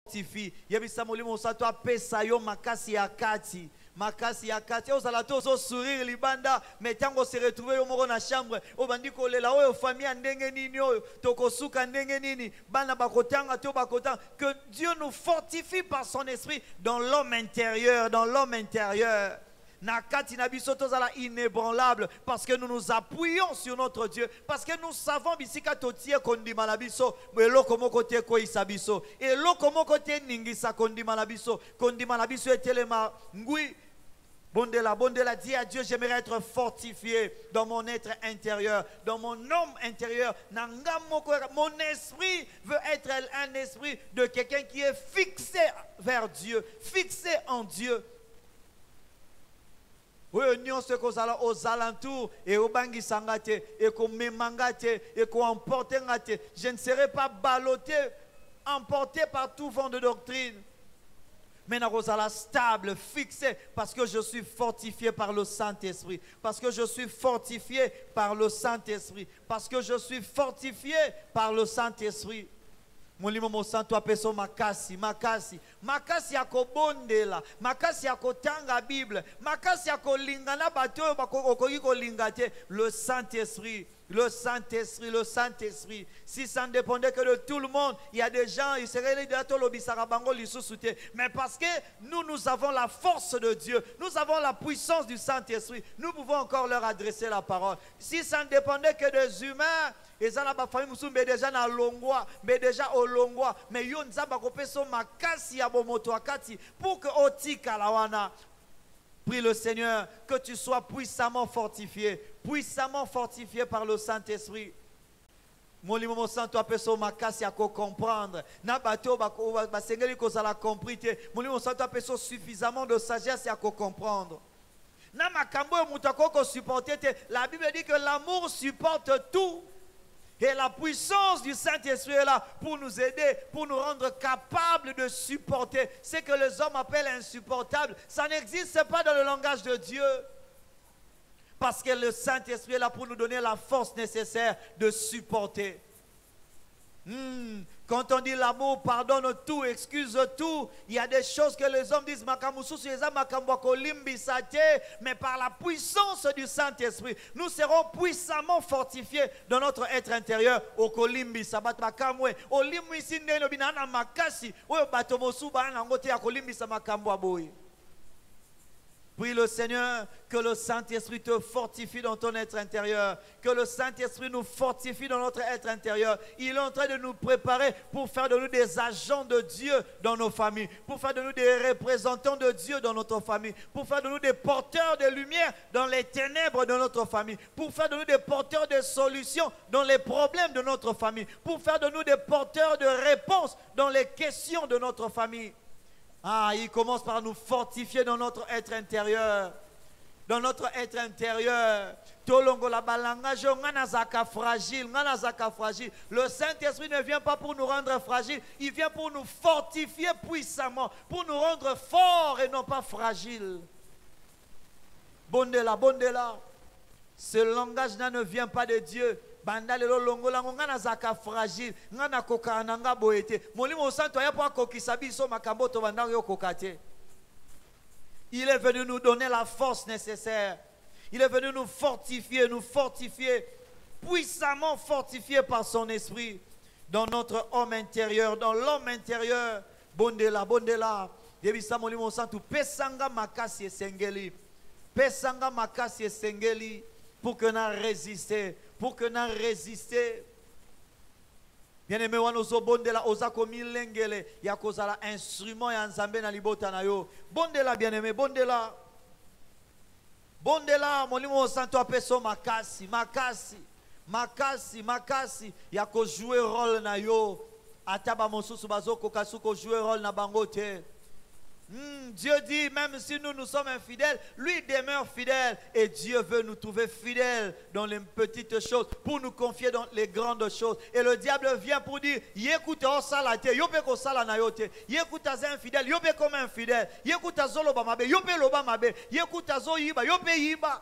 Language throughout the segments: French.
fortifie. Yebisa molimo sato apesa yo makasi ya kati. Makasi ya kati. Ozala to zo sourire libanda. Mais tango se retrouver yo moko na chambre. Obandi kolela oyo famille ndenge nini oyo. Tokosuka ndenge nini. Bana bakotanga to bakotanga. Que Dieu nous fortifie par son esprit dans l'homme intérieur. Dans l'homme intérieur. Nakati na biso tozala inébranlable parce que nous nous appuyons sur notre Dieu, parce que nous savons bisika totie kondima na biso eloko moko te koisa biso eloko moko te ningisa kondima na biso etelema ngui. Bondela, bondela, dis à Dieu, j'aimerais être fortifié dans mon être intérieur, dans mon homme intérieur. Mon esprit veut être un esprit de quelqu'un qui est fixé vers Dieu, fixé en Dieu. Oui, nous sommes aux alentours et au bangi sangate et qu'on memangate et qu'on emporte. Je ne serai pas ballotté, emporté par tout vent de doctrine. Mais nous sommes stable, fixé, parce que je suis fortifié par le Saint-Esprit. Parce que je suis fortifié par le Saint-Esprit. Parce que je suis fortifié par le Saint-Esprit. Molimo mosanto apeso makasi yako bondela, makasi yako tanga Bible, makasi yako lingana bato okoki ko lingate le Saint-Esprit. Le Saint-Esprit, le Saint-Esprit. Si ça ne dépendait que de tout le monde, il y a des gens, ils seraient les mais parce que nous avons la force de Dieu, nous avons la puissance du Saint-Esprit, nous pouvons encore leur adresser la parole. Si ça ne dépendait que des humains, et ça n'a pas famille, mais déjà na longwa, mais déjà au longwa, mais yon zaba kopeso makasi ya bomoto akati pour que oti kalawana. Prie le Seigneur que tu sois puissamment fortifié par le Saint-Esprit. Molimo santo apeso makasi ya ko comprendre. Na bato ba sengeli ko sala comprendre. Molimo santo apeso suffisamment de sagesse ya ko comprendre. Na makambo mutako ko supporter. La Bible dit que l'amour supporte tout. Et la puissance du Saint-Esprit est là pour nous aider, pour nous rendre capables de supporter. Ce que les hommes appellent insupportable, ça n'existe pas dans le langage de Dieu. Parce que le Saint-Esprit est là pour nous donner la force nécessaire de supporter. Quand on dit l'amour pardonne tout, excuse tout, il y a des choses que les hommes disent mais par la puissance du Saint-Esprit, nous serons puissamment fortifiés dans notre être intérieur. Prie le Seigneur que le Saint-Esprit te fortifie dans ton être intérieur. Que le Saint-Esprit nous fortifie dans notre être intérieur. Il est en train de nous préparer pour faire de nous des agents de Dieu dans nos familles. Pour faire de nous des représentants de Dieu dans notre famille. Pour faire de nous des porteurs de lumière dans les ténèbres de notre famille. Pour faire de nous des porteurs de solutions dans les problèmes de notre famille. Pour faire de nous des porteurs de réponses dans les questions de notre famille. Ah, il commence par nous fortifier dans notre être intérieur. Dans notre être intérieur. Le Saint-Esprit ne vient pas pour nous rendre fragiles. Il vient pour nous fortifier puissamment. Pour nous rendre forts et non pas fragiles. Bondela, bondela. Ce langage ne vient pas de Dieu. Bandalelo longola ngana zaka fragile ngana koka nanga boete molimo santo ya po akokisa biso makambo to bandanga yo kokate. Il est venu nous donner la force nécessaire. Il est venu nous fortifier puissamment fortifié par son esprit dans notre homme intérieur, dans l'homme intérieur. Bondela, bondela. Debisa molimo santo pesanga makasi esengeli. Pesanga makasi esengeli pour que n'a résister. Pour que n'a résisté. Bien-aimé, wanozo bondela ozako milengele ya kozala instrument ya nzambe na libota na yo. Bondela bien-aimé, bondela. Bondela molimo santo apeso makasi, makasi. Makasi, makasi ya ko jouer rôle na yo. Ataba mosusu bazoko kasuko jouer rôle na bangote. Dieu dit, même si nous sommes infidèles, lui demeure fidèle. Et Dieu veut nous trouver fidèles dans les petites choses, pour nous confier dans les grandes choses. Et le diable vient pour dire, yécoute au salate, yope ko sala na yote, yécoute az infidèle, yope comme infidèle, yécoute azolo ba mabe, yope loba mabe, yécoute azo yiba, yope yiba.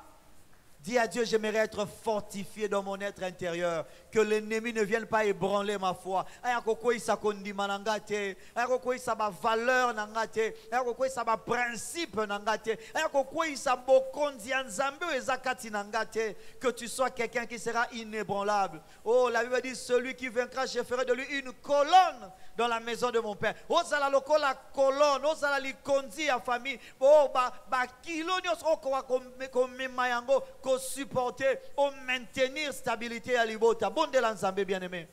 Dis à Dieu, j'aimerais être fortifié dans mon être intérieur. Que l'ennemi ne vienne pas ébranler ma foi. Ayakoko isa kondima nangate. Ayakoko isa ba valeur nangate. Ayakoko isa ba principe nangate. Ayakoko isa bokondi anzambe ezakati nangate. Que tu sois quelqu'un qui sera inébranlable. Oh, la Bible dit, celui qui vaincra, je ferai de lui une colonne dans la maison de mon père. Oh, zala loko la colonne. Oh, zala li kondi à famille. Oh, ba kilo nyos okowa kome mayango ko supporter, au maintenir stabilité à l'ibota. Bon de l'ensemble bien-aimé.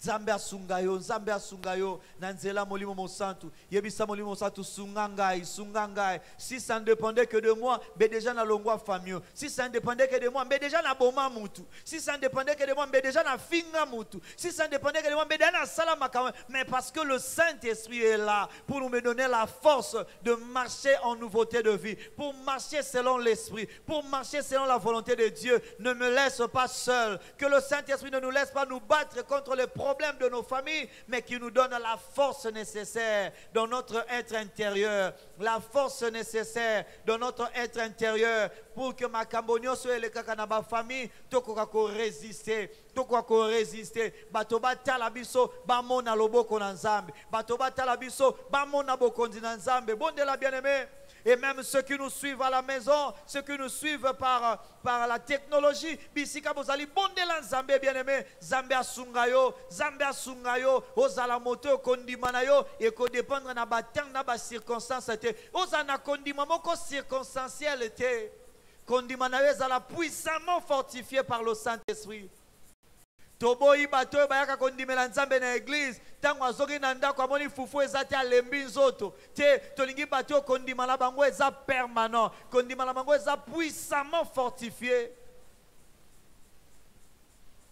Zambia sungayo, Zambia sungayo, nanzela molimo mosantu, yebisa molimo santu sungangai, sungangai. Si ça ne dépendait que de moi, mais déjà na longwa famio. Si ça ne dépendait que de moi, mais déjà na boma mutu. Si ça ne dépendait que de moi, mais déjà na finga mutu. Si ça ne dépendait que de moi, mais déjà na salama quand même. Mais parce que le Saint-Esprit est là pour nous donner la force de marcher en nouveauté de vie, pour marcher selon l'Esprit, pour marcher selon la volonté de Dieu. Ne me laisse pas seul. Que le Saint-Esprit ne nous laisse pas nous battre contre les problèmes de nos familles, mais qui nous donne la force nécessaire dans notre être intérieur, la force nécessaire dans notre être intérieur pour que ma cambonio soit le kakanaba famille, toko ko résister, toko ko résister, batoba talabiso, bamona loboko na nzambe, batoba talabiso, bamona bokondi na nzambe, bon de la bien-aimée. Et même ceux qui nous suivent à la maison, ceux qui nous suivent par la technologie, bisika bozali bonde la Zambé bien-aimé, Zambé asungayo, ozala moto kondimanayo, et ko dépendre na batang na ba circonstance te, ozana kondima moko circonstanciel te, kondimanayo zala puissamment fortifié par le Saint-Esprit. Toboyi bato bayaka kondimela nzambe na église tango azoki na ndako amoni fufu ezati alembi nzoto te tolingi bato kondimala bango eza permanent, kondimala bango eza puissamment fortifié.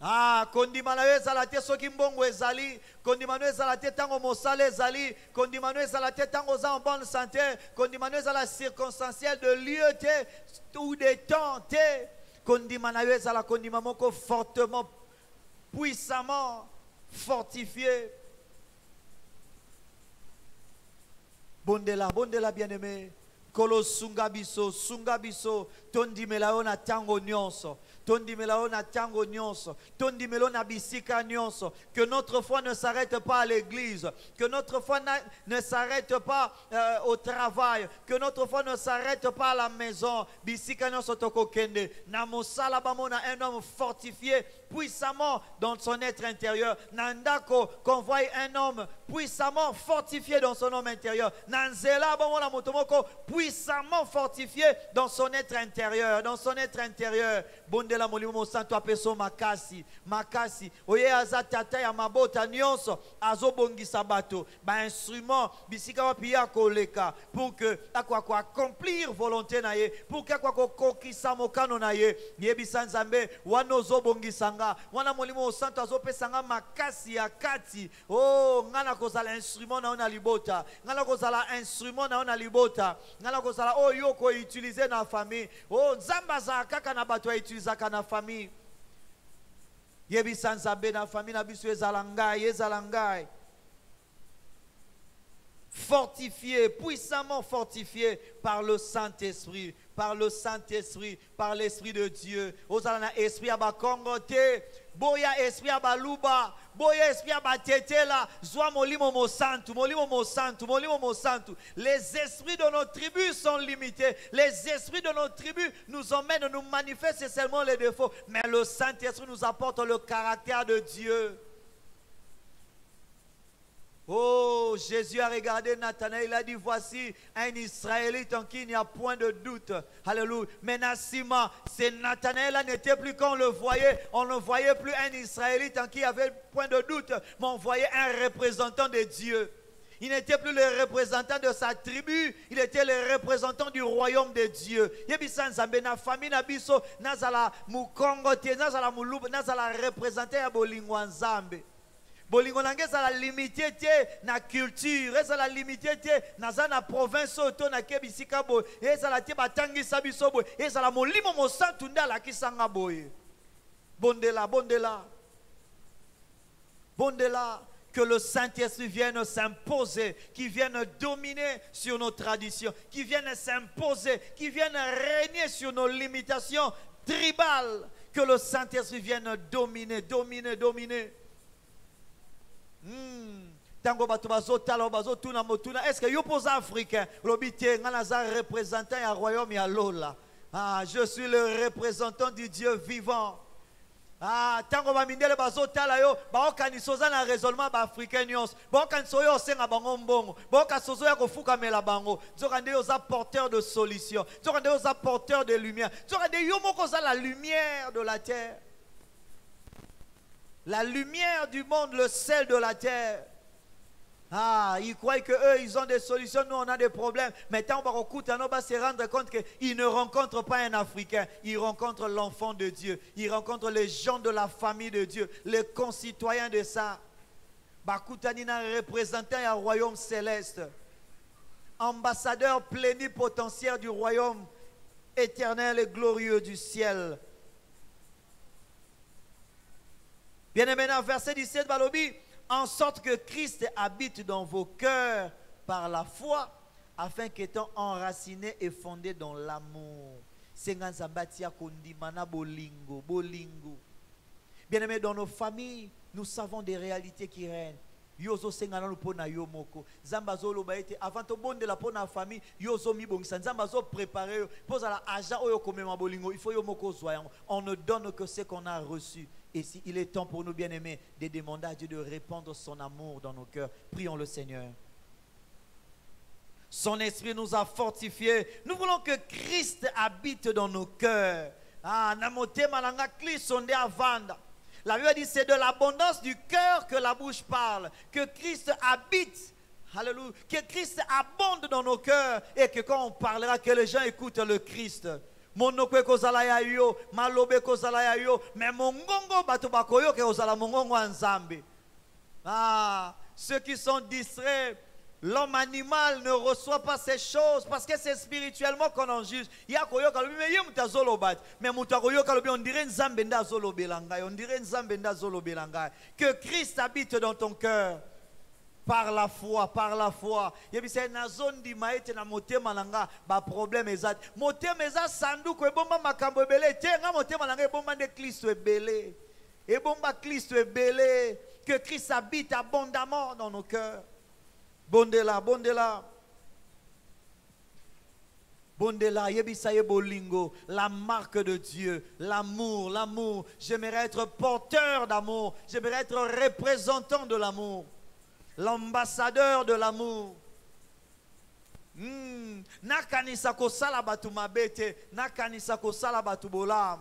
Ah, kondimala ezala te soki mbongo ezali, kondimano ezala te tango mosala ezali, kondimano ezala te tango za en bonne santé, kondimano ezala circonstanciel de lieu te ou de temps te, kondimana ezala kondimamoko fortement, puissamment fortifié. Bondela bien-aimé. Kolo sungabiso, tondimela na tango nyonso. Tondimela na tango nyonso. Tondimela na bisika nyonso. Que notre foi ne s'arrête pas à l'église. Que notre foi ne s'arrête pas au travail. Que notre foi ne s'arrête pas à la maison. Bisika nyonso toko kende. Na mosala bamona un homme fortifié puissamment dans son être intérieur. Nandako qu'on voit un homme puissamment fortifié dans son homme intérieur. Nanzela bamona motomoko puissamment fortifié dans son être intérieur, dans son être intérieur. Bondela molimo santo apeso makasi, makasi. Oye azatata ya mabota nyonso azobongisa bato, ba instrument bisika wapia koleka pour que akwa accomplir volonté na ye, pour que akwa kokisa mokano na ye. Yebisa nzambe wanozo bongisanga, wana molimo santo azopesanga makasi ya kati. Oh, ngana kozala instrument na ona libota, ngana kozala instrument na ona libota. Ngala kozala oh yoko utiliser na famille. Oh nzamba za kaka na bato utiliser na famille. Yebisa nzambe na famille na biso ezalangai. Fortifié, puissamment fortifié par le Saint-Esprit, par le Saint-Esprit, par l'Esprit de Dieu. Ozalana esprit abakongote, boya esprit abaluba, boya esprit abatetela, zwa molimo mosantu. Les esprits de nos tribus sont limités. Les esprits de nos tribus nous emmènent, nous manifestent seulement les défauts. Mais le Saint-Esprit nous apporte le caractère de Dieu. Oh, Jésus a regardé Nathanaël, il a dit, voici un Israélite en qui il n'y a point de doute. Alléluia. Mais Nassima, c'est Nathanaël n'était plus qu'on le voyait, on ne voyait plus un Israélite en qui il y avait point de doute, mais on voyait un représentant de Dieu. Il n'était plus le représentant de sa tribu, il était le représentant du royaume de Dieu. Yebisa nzambe na famille na biso, nazala mukongo te, nazala mulubu, nazala représentant ya bolingo nzambe. Bolingo nange za la limité na culture, eza la limité na za na province oto na kebisika bo, eza la te batangi sabiso bo, eza la molimo mosantu nda la kisanga boye. Bondela. Que le Saint-Esprit vienne s'imposer, qui vienne dominer sur nos traditions, qui vienne s'imposer, qui vienne régner sur nos limitations tribales. Que le Saint-Esprit vienne dominer. Tango bato bazotala bazotuna motuna. Est-ce que yo posa africain? Lobité nganaza représentant ya royaume ya lola. Ah, je suis le représentant du Dieu vivant. Ah, tango ba mindele bazotala yo ba okanisoza na raisonnement ba africain nyons. Ba okaniso yo senga bango mbongo. Ba okasozo ya kofuka mela bango. Zokande yo za porteur de solution. Zokande yo za porteur de lumière. Zokande yo moko za la lumière de la terre. La lumière du monde, le sel de la terre. Ah, ils croient qu'eux, ils ont des solutions, nous on a des problèmes. Mais tant on va se rendre compte qu'ils ne rencontrent pas un Africain, ils rencontrent l'enfant de Dieu, ils rencontrent les gens de la famille de Dieu, les concitoyens de ça. Bakutanina représentant un royaume céleste, ambassadeur plénipotentiaire du royaume éternel et glorieux du ciel. Bien aimé, verset 17, Balobi. En sorte que Christ habite dans vos cœurs par la foi, afin qu'étant enracinés et fondés dans l'amour. Bien aimé, dans nos familles, nous savons des réalités qui règnent. Yozo sengana lupona yomoko. Zambazo lobaete avant to bonde la pona famille yozo mi bongisa. Zambazo préparer pose à la aja oyo komema bolingo. Il faut yomoko zoyang. On ne donne que ce qu'on a reçu. Et si il est temps pour nous bien-aimés de demander à Dieu de répandre son amour dans nos cœurs, prions le Seigneur. Son esprit nous a fortifiés. Nous voulons que Christ habite dans nos cœurs. Ah, namote malanga klisonde avanda. La Bible dit c'est de l'abondance du cœur que la bouche parle. Que Christ habite. Alléluia. Que Christ abonde dans nos cœurs. Et que quand on parlera, que les gens écoutent le Christ. Monokwe kozala ya yo, malobe kozala ya yo, mais mongongo bato bakoyo ke ozala mongongo nzambe. Ah, ceux qui sont distraits, l'homme animal ne reçoit pas ces choses parce que c'est spirituellement qu'on en juge. Ya koyo kalobi mais yé mutazolo bat, mais mutakoyo kalobi on dirait nzambe nda zolo belanga, on dirait nzambe nda zolo belanga. Que Christ habite dans ton cœur. Par la foi, par la foi. Yebise na zone di maete na motema nanga ba problème ezat. Motema ezat sanduku ebomba makambo ebele te nga motema nanga ebomba de Christ ebele. Ebomba Christ ebele. Que Christ habite abondamment dans nos cœurs. Bondela, bondela. Bondela, yebisa yebolingo, la marque de Dieu, l'amour, l'amour. J'aimerais être porteur d'amour, j'aimerais être représentant de l'amour. L'ambassadeur de l'amour. Nakanisa kosala batu mabete, nakanisa kosala batu bolam.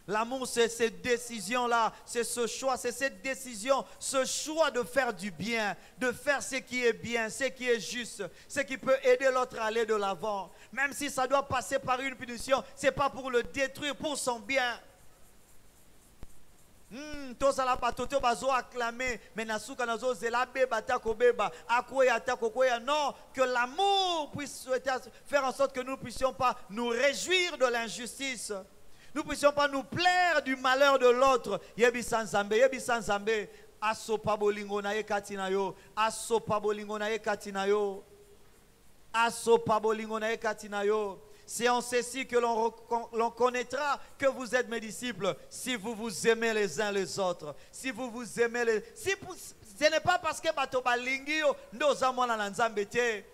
L'amour, c'est cette décision-là, c'est ce choix, c'est cette décision, ce choix de faire du bien, de faire ce qui est bien, ce qui est juste, ce qui peut aider l'autre à aller de l'avant. Même si ça doit passer par une punition, ce n'est pas pour le détruire, pour son bien. Tozala batoto bazo acclamer mais nasuka nazo zela beba tako beba akoya tako koya. Non, que l'amour puisse faire en sorte que nous ne puissions pas nous réjouir de l'injustice. Nous ne puissions pas nous plaire du malheur de l'autre. Yebi sanzambe asopa bolingo na ye katina yo, asopa bolingo na ye katina yo, asopa bolingo na ye katina yo. C'est en ceci que l'on connaîtra que vous êtes mes disciples, si vous vous aimez les uns les autres. Si vous vous aimez les... ce n'est pas parce que bato balingi yo ndoza mwana na nzambe te.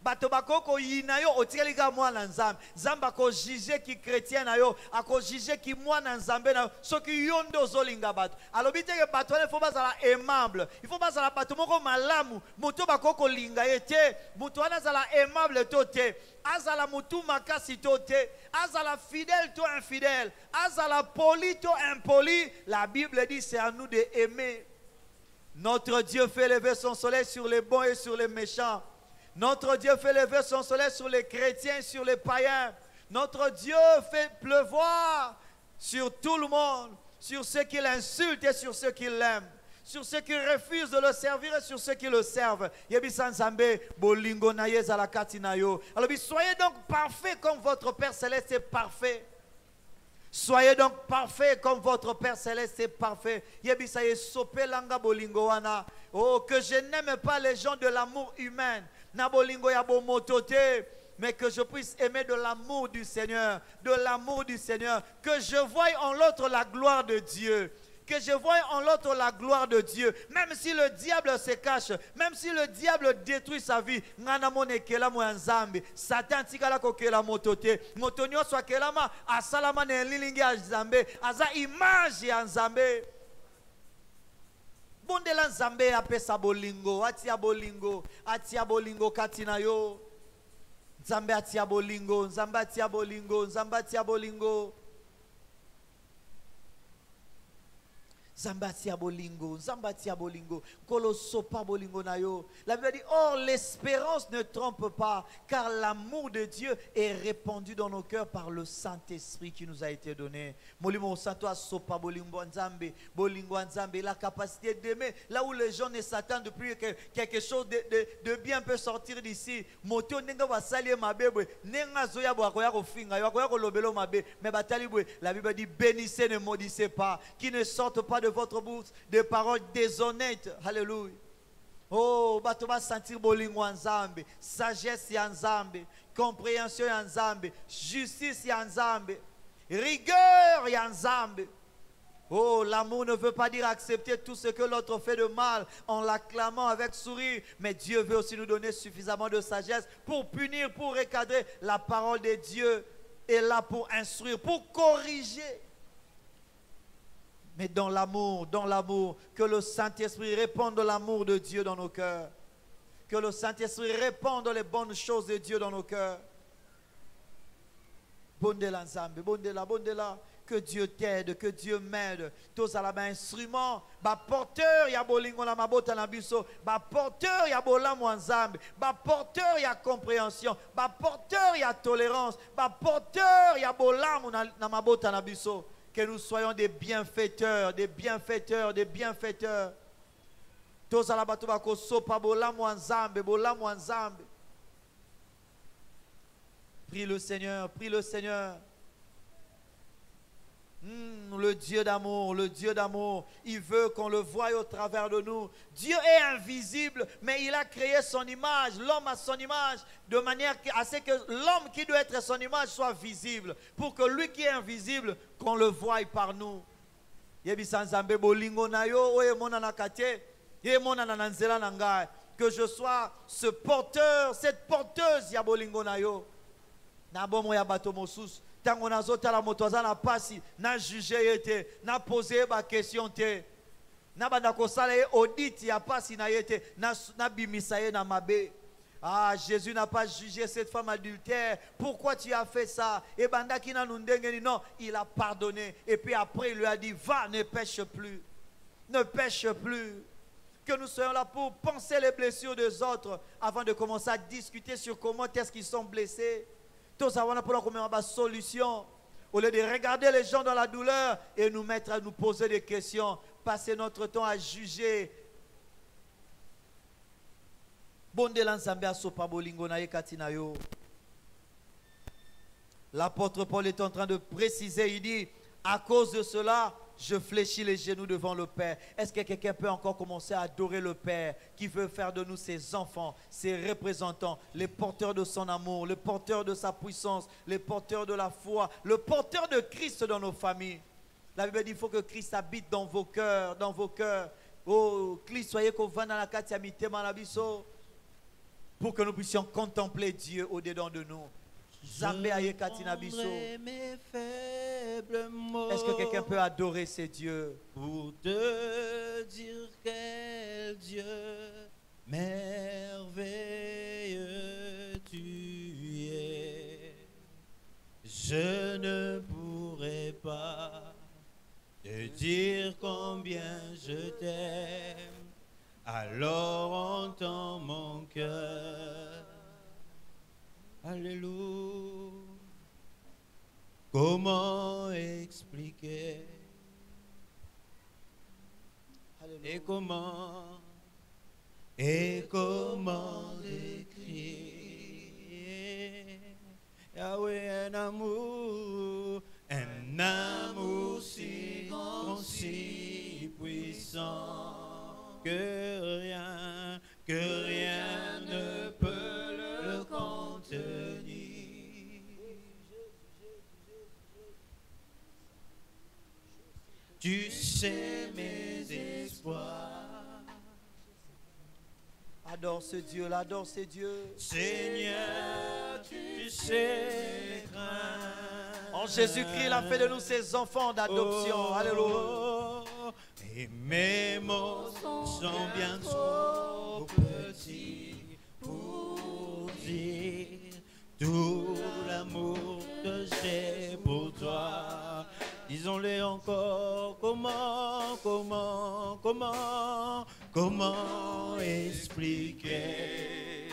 Bato bakoko yina yo otielika mwana nzambe. Nzamba ko juger ki chrétien na yo, ako juger ki mwana nzambe na yo, soki yo ndozo linga bato. Alobi te ke bato ne faut pas la aimable. Il faut pas la bato moko malamu. Muto bakoko linga yete, muto wana zala aimable tote. Azala mutu makasi tote, azala fidèle to infidèle, azala poli to impoli. La Bible dit c'est à nous de aimer. Notre Dieu fait lever son soleil sur les bons et sur les méchants. Notre Dieu fait lever son soleil sur les chrétiens et sur les païens. Notre Dieu fait pleuvoir sur tout le monde, sur ceux qui l'insultent et sur ceux qui l'aiment, sur ceux qui refusent de le servir et sur ceux qui le servent. Alors soyez donc parfaits comme votre Père Céleste est parfait. Soyez donc parfaits comme votre Père Céleste est parfait. Yebisaye sope langa bolingo wana. Oh, que je n'aime pas les gens de l'amour humain. Na bolingo ya bomotote. Mais que je puisse aimer de l'amour du Seigneur. De l'amour du Seigneur. Que je voie en l'autre la gloire de Dieu. Que je voie en l'autre la gloire de Dieu. Même si le diable se cache, même si le diable détruit sa vie, Satan tikala kokela motote. Motonyo soit kelama asalama ne lilingi ya Nzambe, aza image ya Nzambe. Bondela Nzambe apesa bolingo, atia bolingo katina yo. Nzambe atia bolingo, Nzambe atia bolingo, Nzambe atia bolingo. Zambatia bolingo, Zambatia bolingo, Kolosopa bolingo nayo. La Bible dit, or l'espérance ne trompe pas, car l'amour de Dieu est répandu dans nos cœurs par le Saint-Esprit qui nous a été donné. Molimo Santo sopa bolingo Nzambe, la capacité d'aimer, là où les gens ne s'attendent depuis que quelque chose de bien peut sortir d'ici. Moto nenga wasali mabebe, nenga zoya boakoya kofinga, yakoya kolobelo mabe, mais batalibwe, la Bible dit, bénissez, ne maudissez pas, qui ne sortent pas de votre bouche des paroles déshonnêtes. Alléluia. Oh, bato va sentir bolingo Nzambe, sagesse ya Nzambe, compréhension ya Nzambe, justice ya Nzambe, rigueur ya Nzambe. Oh, l'amour ne veut pas dire accepter tout ce que l'autre fait de mal en l'acclamant avec sourire, mais Dieu veut aussi nous donner suffisamment de sagesse pour punir, pour recadrer. La parole de Dieu est là pour instruire, pour corriger. Mais dans l'amour, que le Saint-Esprit répande l'amour de Dieu dans nos cœurs. Que le Saint-Esprit répande les bonnes choses de Dieu dans nos cœurs. Bondela Nzambe, bondela. Que Dieu t'aide, que Dieu m'aide. Tous à la main instrument, ba porteur ya bolingo na mabota na biso, ba porteur ya bolamu Nzambe, ba porteur ya compréhension, ba porteur ya tolérance, ba porteur ya bolamu na mabota na biso. Que nous soyons des bienfaiteurs, des bienfaiteurs, des bienfaiteurs. Tous à la batuba ko sopa bolamu Nzambe, bolamu Nzambe. Prie le Seigneur, prie le Seigneur. Le Dieu d'amour, il veut qu'on le voie au travers de nous. Dieu est invisible, mais il a créé son image, l'homme a son image, de manière à ce que l'homme qui doit être son image soit visible, pour que lui qui est invisible, qu'on le voie par nous. Que je sois ce porteur, cette porteuse ya bolingo na yo. Na bomo ya bato mosusu. Tango nazota la motoza na pasi, na juge yete, na poser ba question te. Na banda ko sala audit ya pasi na yete, na bimisa ye na mabe. Ah, Jésus n'a pas jugé cette femme adultère. Pourquoi tu as fait ça? Et banda ki na nundengeni, non, il a pardonné. Et puis après, il lui a dit, va, ne pêche plus. Ne pêche plus. Que nous soyons là pour penser les blessures des autres avant de commencer à discuter sur comment est-ce qu'ils sont blessés. Tout ça, on a pour la solution. Au lieu de regarder les gens dans la douleur et nous mettre à nous poser des questions, passer notre temps à juger. L'apôtre Paul est en train de préciser, il dit, à cause de cela, je fléchis les genoux devant le Père. Est-ce que quelqu'un peut encore commencer à adorer le Père qui veut faire de nous ses enfants, ses représentants, les porteurs de son amour, les porteurs de sa puissance, les porteurs de la foi, le porteur de Christ dans nos familles. La Bible dit qu'il faut que Christ habite dans vos cœurs, dans vos cœurs. Oh, Christ, soyez qu'on va dans la katiamité malabiso pour que nous puissions contempler Dieu au-dedans de nous. Est-ce que quelqu'un peut adorer ces dieux? Pour te dire quel Dieu merveilleux tu es, je ne pourrais pas te dire combien je t'aime, alors entends mon cœur. Alléluia. Comment expliquer? Alléluia. Et comment décrire? Yahweh, un amour puissant que rien ne peut le contenir. Tu sais mes espoirs. Adore ce Dieu-là, adore ce Dieu. Seigneur, tu sais mes craintes. En Jésus-Christ, il a fait de nous ses enfants d'adoption. Alléluia. Et mes mots sont bien trop petits pour dire tout l'amour que j'ai pour toi. Disons-le encore, comment expliquer,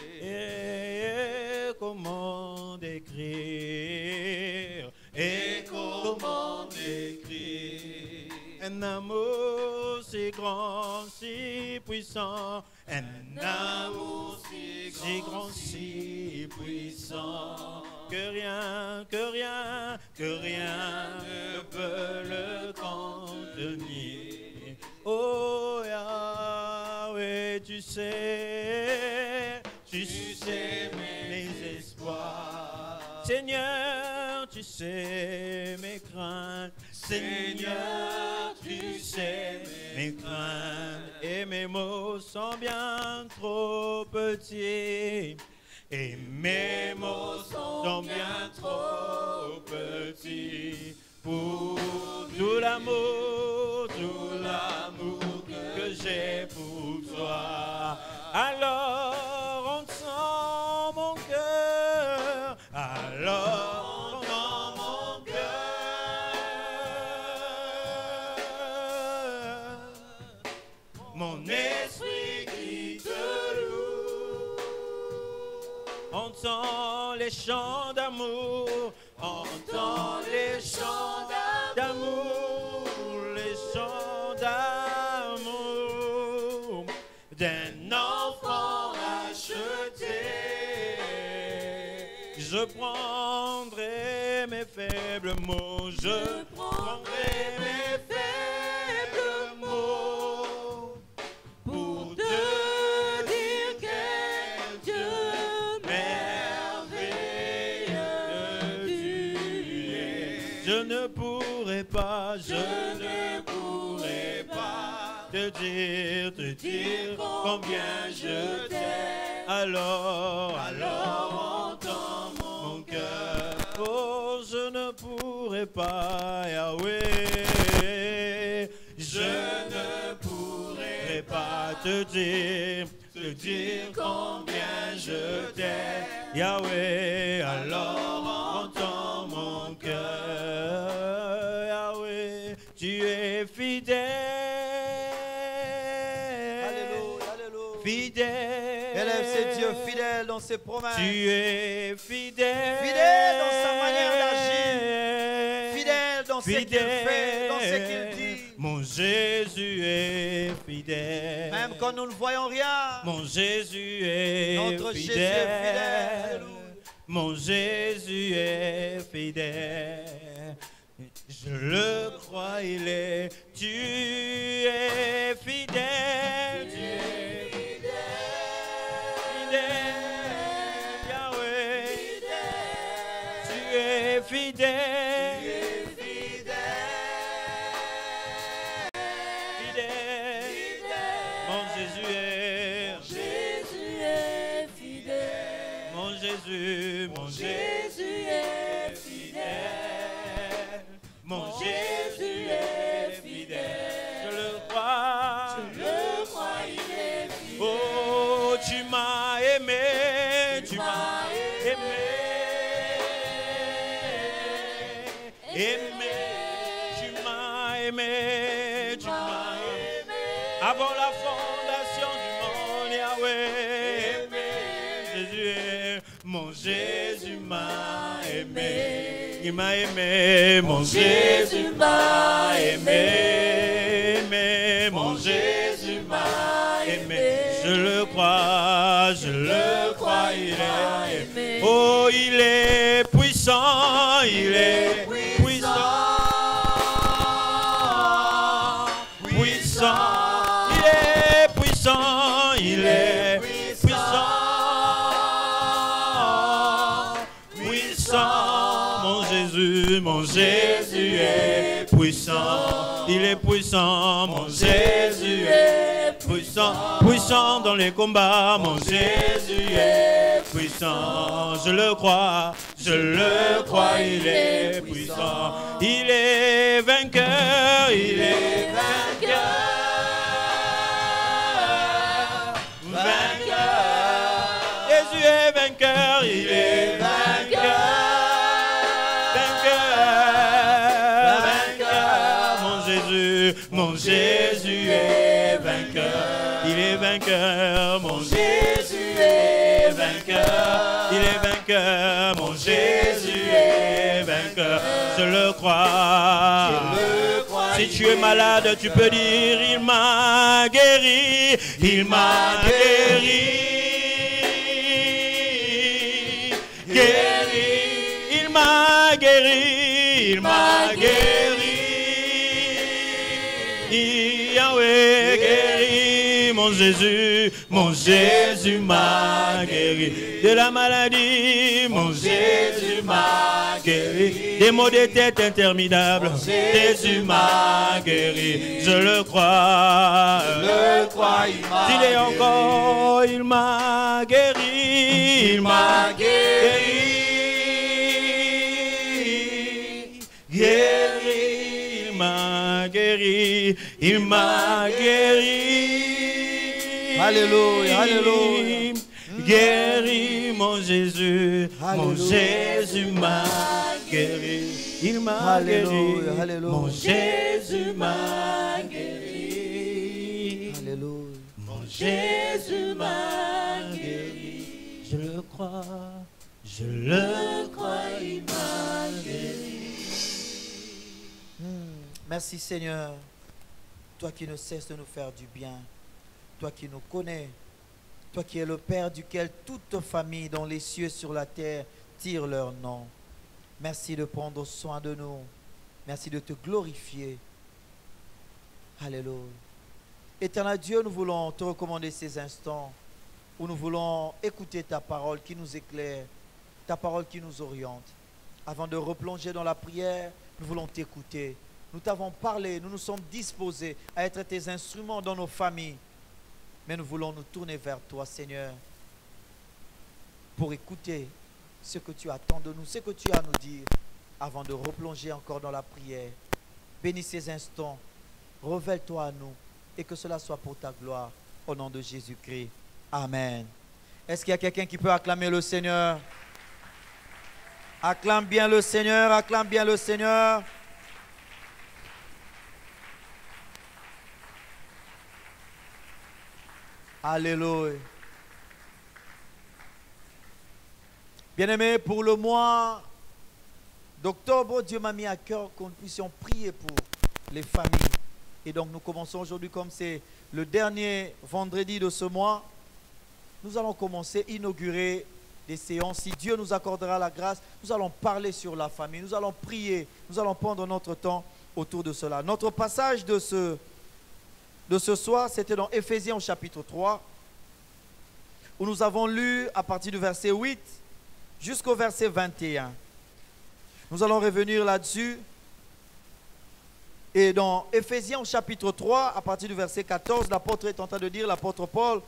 comment décrire, et comment décrire un amour si grand, si puissant, un amour si grand, si puissant, que rien ne peut le contenir. Oh Yahweh, tu sais mes espoirs. Seigneur, tu sais mes craintes. Seigneur, tu sais mes craintes. Et mes mots sont bien trop petits. Et mes mots sont bien trop petits pour tout l'amour que j'ai pour toi. Alors entends mon cœur, alors entends mon cœur, mon esprit qui te loue. Entends les chants d'amour, entends les chants d'amour, les chants d'amour d'un enfant racheté. Je prendrai mes faibles mots, je prendrai mes faibles mots pour te dire quel Dieu merveilleux tu es. Je ne pourrai pas te dire combien je t'aime. Alors entends mon cœur. Oh, je ne pourrai pas, Yahweh. Je ne pourrai pas te dire combien je t'aime, Yahweh. Alors entends mon cœur, Yahweh. Tu es fidèle. Fidèle. Élève ce Dieu fidèle dans ses promesses. Tu es fidèle. Fidèle dans sa manière d'agir. Fidèle dans ce qu'il fait, dans ce qu'il dit. Mon Jésus est fidèle. Même quand nous ne voyons rien. Mon Jésus est notre fidèle. Jésus est fidèle. Mon Jésus est fidèle. Je le crois, il est. Tu es fidèle. Tu es fidèle, fidèle, mon Jésus est fidèle, mon Jésus est fidèle, mon Jésus est fidèle, je le crois, il est fidèle. Oh, tu m'as aimé, tu m'as aimé. Tu m'as aimé, avant la fondation du monde, Yahweh. Mon Jésus m'a aimé, il m'a aimé, mon Jésus m'a aimé, mon Jésus m'a aimé. Je le crois, il est aimé. Oh, il est puissant, il est puissant, puissant. Jésus, mon Jésus est puissant. Il est puissant, mon Jésus est puissant. Puissant dans les combats, mon Jésus est puissant. Je le crois, il est puissant. Il est vainqueur, il est vainqueur. Vainqueur. Jésus est vainqueur, il est vainqueur. Mon Jésus est vainqueur, il est vainqueur, mon Jésus est vainqueur, il est vainqueur, mon Jésus est vainqueur, je le crois. Si tu es malade, tu peux dire, il m'a guéri, il m'a guéri, guéri, il m'a guéri, il m'a guéri. Yahweh guérit, mon Jésus m'a guéri de la maladie, mon Jésus m'a guéri des maux de tête interminables, Jésus m'a guéri, je le crois, il est encore, il m'a guéri, il m'a guéri, guéri, il m'a guéri, il m'a guéri. Alléluia, alléluia. Guéri, mon Jésus, alléluia. Mon Jésus m'a guéri. Il m'a guéri. Alléluia. Mon Jésus m'a guéri. Alléluia. Mon Jésus m'a guéri. Je le crois, il m'a guéri. Merci Seigneur, toi qui ne cesses de nous faire du bien, toi qui nous connais, toi qui es le Père duquel toute famille dans les cieux et sur la terre tire leur nom. Merci de prendre soin de nous, merci de te glorifier. Alléluia. Éternel Dieu, nous voulons te recommander ces instants où nous voulons écouter ta parole qui nous éclaire, ta parole qui nous oriente. Avant de replonger dans la prière, nous voulons t'écouter. Nous t'avons parlé, nous nous sommes disposés à être tes instruments dans nos familles. Mais nous voulons nous tourner vers toi, Seigneur, pour écouter ce que tu attends de nous, ce que tu as à nous dire, avant de replonger encore dans la prière. Bénis ces instants, révèle-toi à nous, et que cela soit pour ta gloire, au nom de Jésus-Christ. Amen. Est-ce qu'il y a quelqu'un qui peut acclamer le Seigneur? Acclame bien le Seigneur, acclame bien le Seigneur. Alléluia. Bien-aimés, pour le mois d'octobre, Dieu m'a mis à cœur qu'on puissions prier pour les familles. Et donc nous commençons aujourd'hui, comme c'est le dernier vendredi de ce mois, nous allons commencer à inaugurer des séances. Si Dieu nous accordera la grâce, nous allons parler sur la famille, nous allons prier, nous allons prendre notre temps autour de cela. Notre passage de ce soir, c'était dans Éphésiens au chapitre 3, où nous avons lu à partir du verset 8 jusqu'au verset 21. Nous allons revenir là-dessus. Et dans Éphésiens au chapitre 3, à partir du verset 14, l'apôtre est en train de dire, l'apôtre Paul,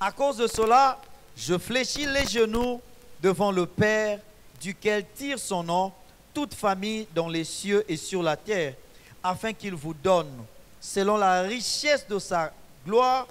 à cause de cela, je fléchis les genoux devant le Père, duquel tire son nom, toute famille dans les cieux et sur la terre, afin qu'il vous donne, selon la richesse de sa gloire,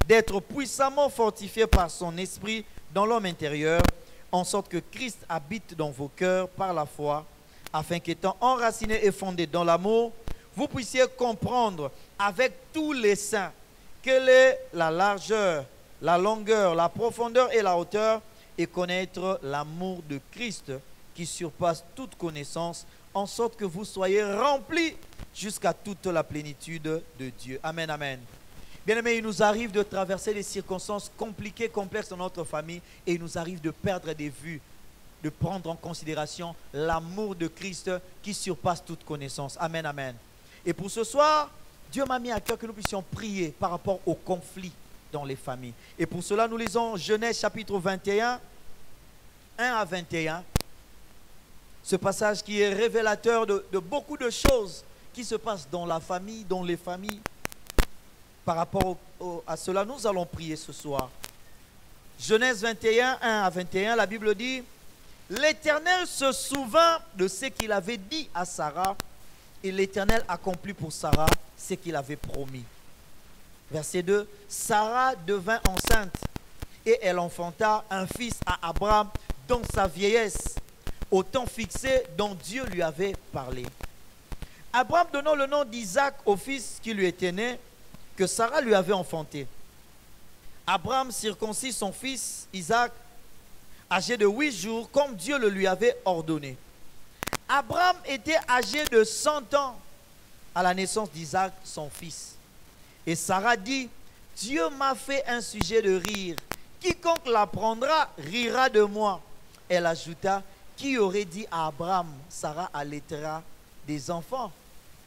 d'être puissamment fortifié par son esprit dans l'homme intérieur, en sorte que Christ habite dans vos cœurs par la foi, afin qu'étant enracinés et fondés dans l'amour, vous puissiez comprendre avec tous les saints quelle est la largeur, la longueur, la profondeur et la hauteur, et connaître l'amour de Christ qui surpasse toute connaissance, en sorte que vous soyez remplis jusqu'à toute la plénitude de Dieu. Amen, amen. Bien-aimés, il nous arrive de traverser des circonstances compliquées, complexes dans notre famille, et il nous arrive de perdre des vues, de prendre en considération l'amour de Christ qui surpasse toute connaissance. Amen, amen. Et pour ce soir, Dieu m'a mis à cœur que nous puissions prier par rapport aux conflits dans les familles. Et pour cela, nous lisons Genèse chapitre 21, 1 à 21. Ce passage qui est révélateur de beaucoup de choses qui se passent dans la famille, dans les familles. Par rapport à cela, nous allons prier ce soir. Genèse 21, 1 à 21, la Bible dit: l'Éternel se souvint de ce qu'il avait dit à Sarah, et l'Éternel accomplit pour Sarah ce qu'il avait promis. Verset 2, Sarah devint enceinte, et elle enfanta un fils à Abraham dans sa vieillesse, au temps fixé dont Dieu lui avait parlé. Abraham donna le nom d'Isaac au fils qui lui était né, que Sarah lui avait enfanté. Abraham circoncit son fils Isaac, âgé de 8 jours, comme Dieu le lui avait ordonné. Abraham était âgé de 100 ans à la naissance d'Isaac, son fils. Et Sarah dit: Dieu m'a fait un sujet de rire. Quiconque l'apprendra rira de moi. Elle ajouta: qui aurait dit à Abraham, Sarah allaitera des enfants?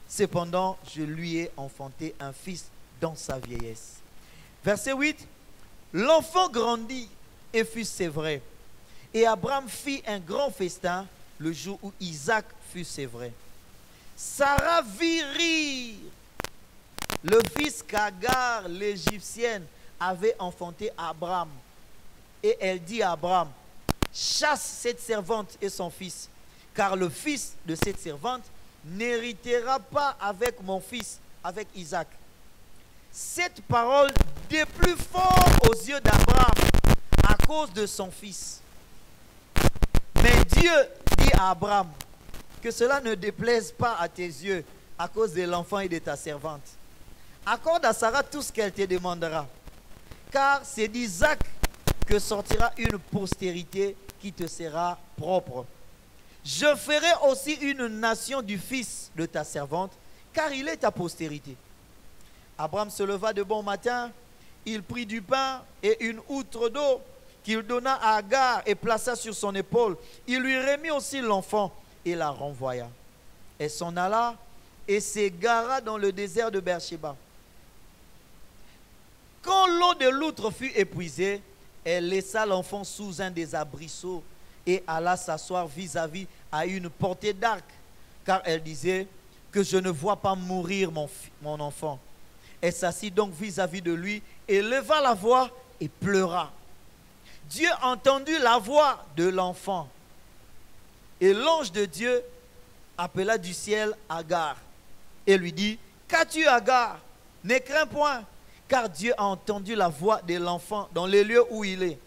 Cependant, je lui ai enfanté un fils dans sa vieillesse. Verset 8. L'enfant grandit et fut sévré. Et Abraham fit un grand festin le jour où Isaac fut sévré. Sarah vit rire le fils qu'Agar, l'Égyptienne, avait enfanté à Abraham. Et elle dit à Abraham: chasse cette servante et son fils, car le fils de cette servante n'héritera pas avec mon fils, avec Isaac. Cette parole déplut fort aux yeux d'Abraham à cause de son fils. Mais Dieu dit à Abraham: que cela ne déplaise pas à tes yeux à cause de l'enfant et de ta servante. Accorde à Sarah tout ce qu'elle te demandera, car c'est d'Isaac que sortira une postérité qui te sera propre. Je ferai aussi une nation du fils de ta servante, car il est ta postérité. Abraham se leva de bon matin, il prit du pain et une outre d'eau qu'il donna à Agar et plaça sur son épaule. Il lui remit aussi l'enfant et la renvoya. Elle s'en alla et s'égara dans le désert de Beersheba. Quand l'eau de l'outre fut épuisée, elle laissa l'enfant sous un des arbrisseaux et alla s'asseoir vis-à-vis à une portée d'arc, car elle disait: que je ne vois pas mourir mon enfant. Elle s'assit donc vis-à-vis de lui et leva la voix et pleura. Dieu entendit la voix de l'enfant. Et l'ange de Dieu appela du ciel Agar et lui dit: qu'as-tu, Agar? Ne crains point, car Dieu a entendu la voix de l'enfant dans les lieux où il est.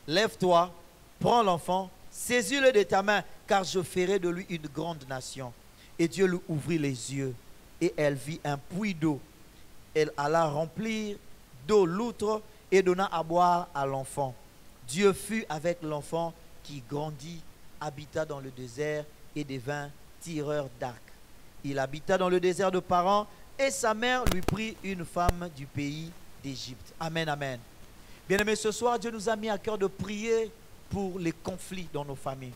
Lève-toi, prends l'enfant, saisis-le de ta main, car je ferai de lui une grande nation. Et Dieu lui ouvrit les yeux, et elle vit un puits d'eau. Elle alla remplir d'eau l'outre et donna à boire à l'enfant. Dieu fut avec l'enfant qui grandit, habita dans le désert et devint tireur d'arc. Il habita dans le désert de Paran et sa mère lui prit une femme du pays d'Égypte. Amen, amen. Bien-aimés, ce soir, Dieu nous a mis à cœur de prier pour les conflits dans nos familles.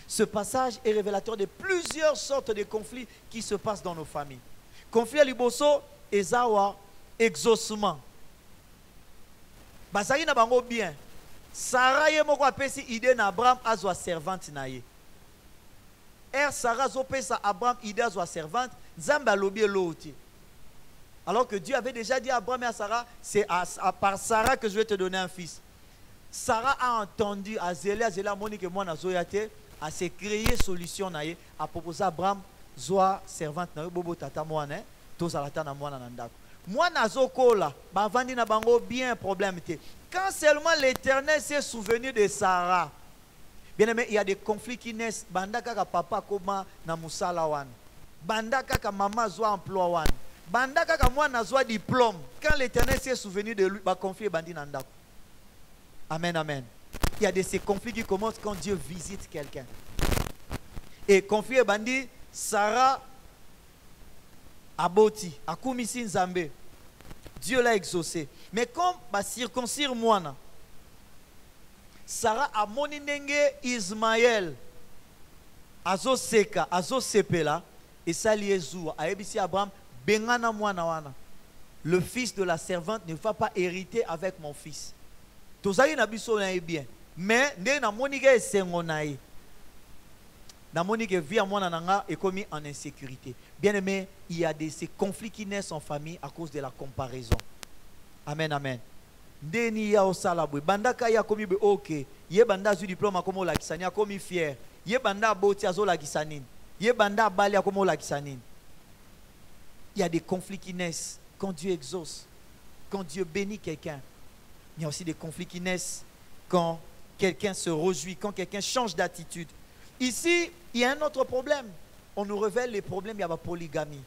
Ce passage est révélateur de plusieurs sortes de conflits qui se passent dans nos familles. Conflit à Liboso, Ezawa, exaucement. Basari na bango bien. Sarah ye moko apesi idée na Abraham azwa servante na ye. Sarah zo pesa Abraham idée azwa servante, Nzambe alobi eloti. Alors que Dieu avait déjà dit à Abraham et à Sarah, c'est par Sarah que je vais te donner un fils. Sarah a entendu, Azélia moni que moi na zoyate, a se créer solution na ye, a proposé à Abraham zoa servante na ye bobo tata mwana, to zalata na mwana na ndako. Moi na zokola, ba vandi na bango bien problème te. Quand seulement l'Éternel s'est souvenu de Sarah. Bien aimé, il y a des conflits qui naissent. Banda kaka papa koma na musala wan. Banda kaka maman zoa emploi wan. Banda kaka mwana zoa diplôme. Quand l'Éternel s'est souvenu de lui, ba conflit bandi na ndako. Amen, amen. Il y a de ces conflits qui commencent quand Dieu visite quelqu'un. Et conflit bandi, Sarah aboti, akumisi nzambe. Dieu l'a exaucé. Mais comme ba circoncire moana, Sarah a moni nenge Ismaël azo seka, azo sepela, et ça lié zoua. A ebisi Abraham, bengana moana wana. Le fils de la servante ne va pas hériter avec mon fils. Tozali na biso na bien. Mais ne na moni ga esengo na ye. Dans mon vie à moi nanga est commis en insécurité. Bien aimé, il y a ces conflits qui naissent en famille à cause de la comparaison. Amen, amen. Deni ya osala bwe bandaka ya komi be ok ye banda zu diplôme comme la kisani a komi fier ye banda boti azo la kisanine ye banda bali a comme la kisanine. Il y a des conflits qui naissent quand Dieu exauce, quand Dieu bénit quelqu'un. Il y a aussi des conflits qui naissent quand quelqu'un se réjouit, quand quelqu'un change d'attitude. Ici, il y a un autre problème. On nous révèle les problèmes, il y a la polygamie.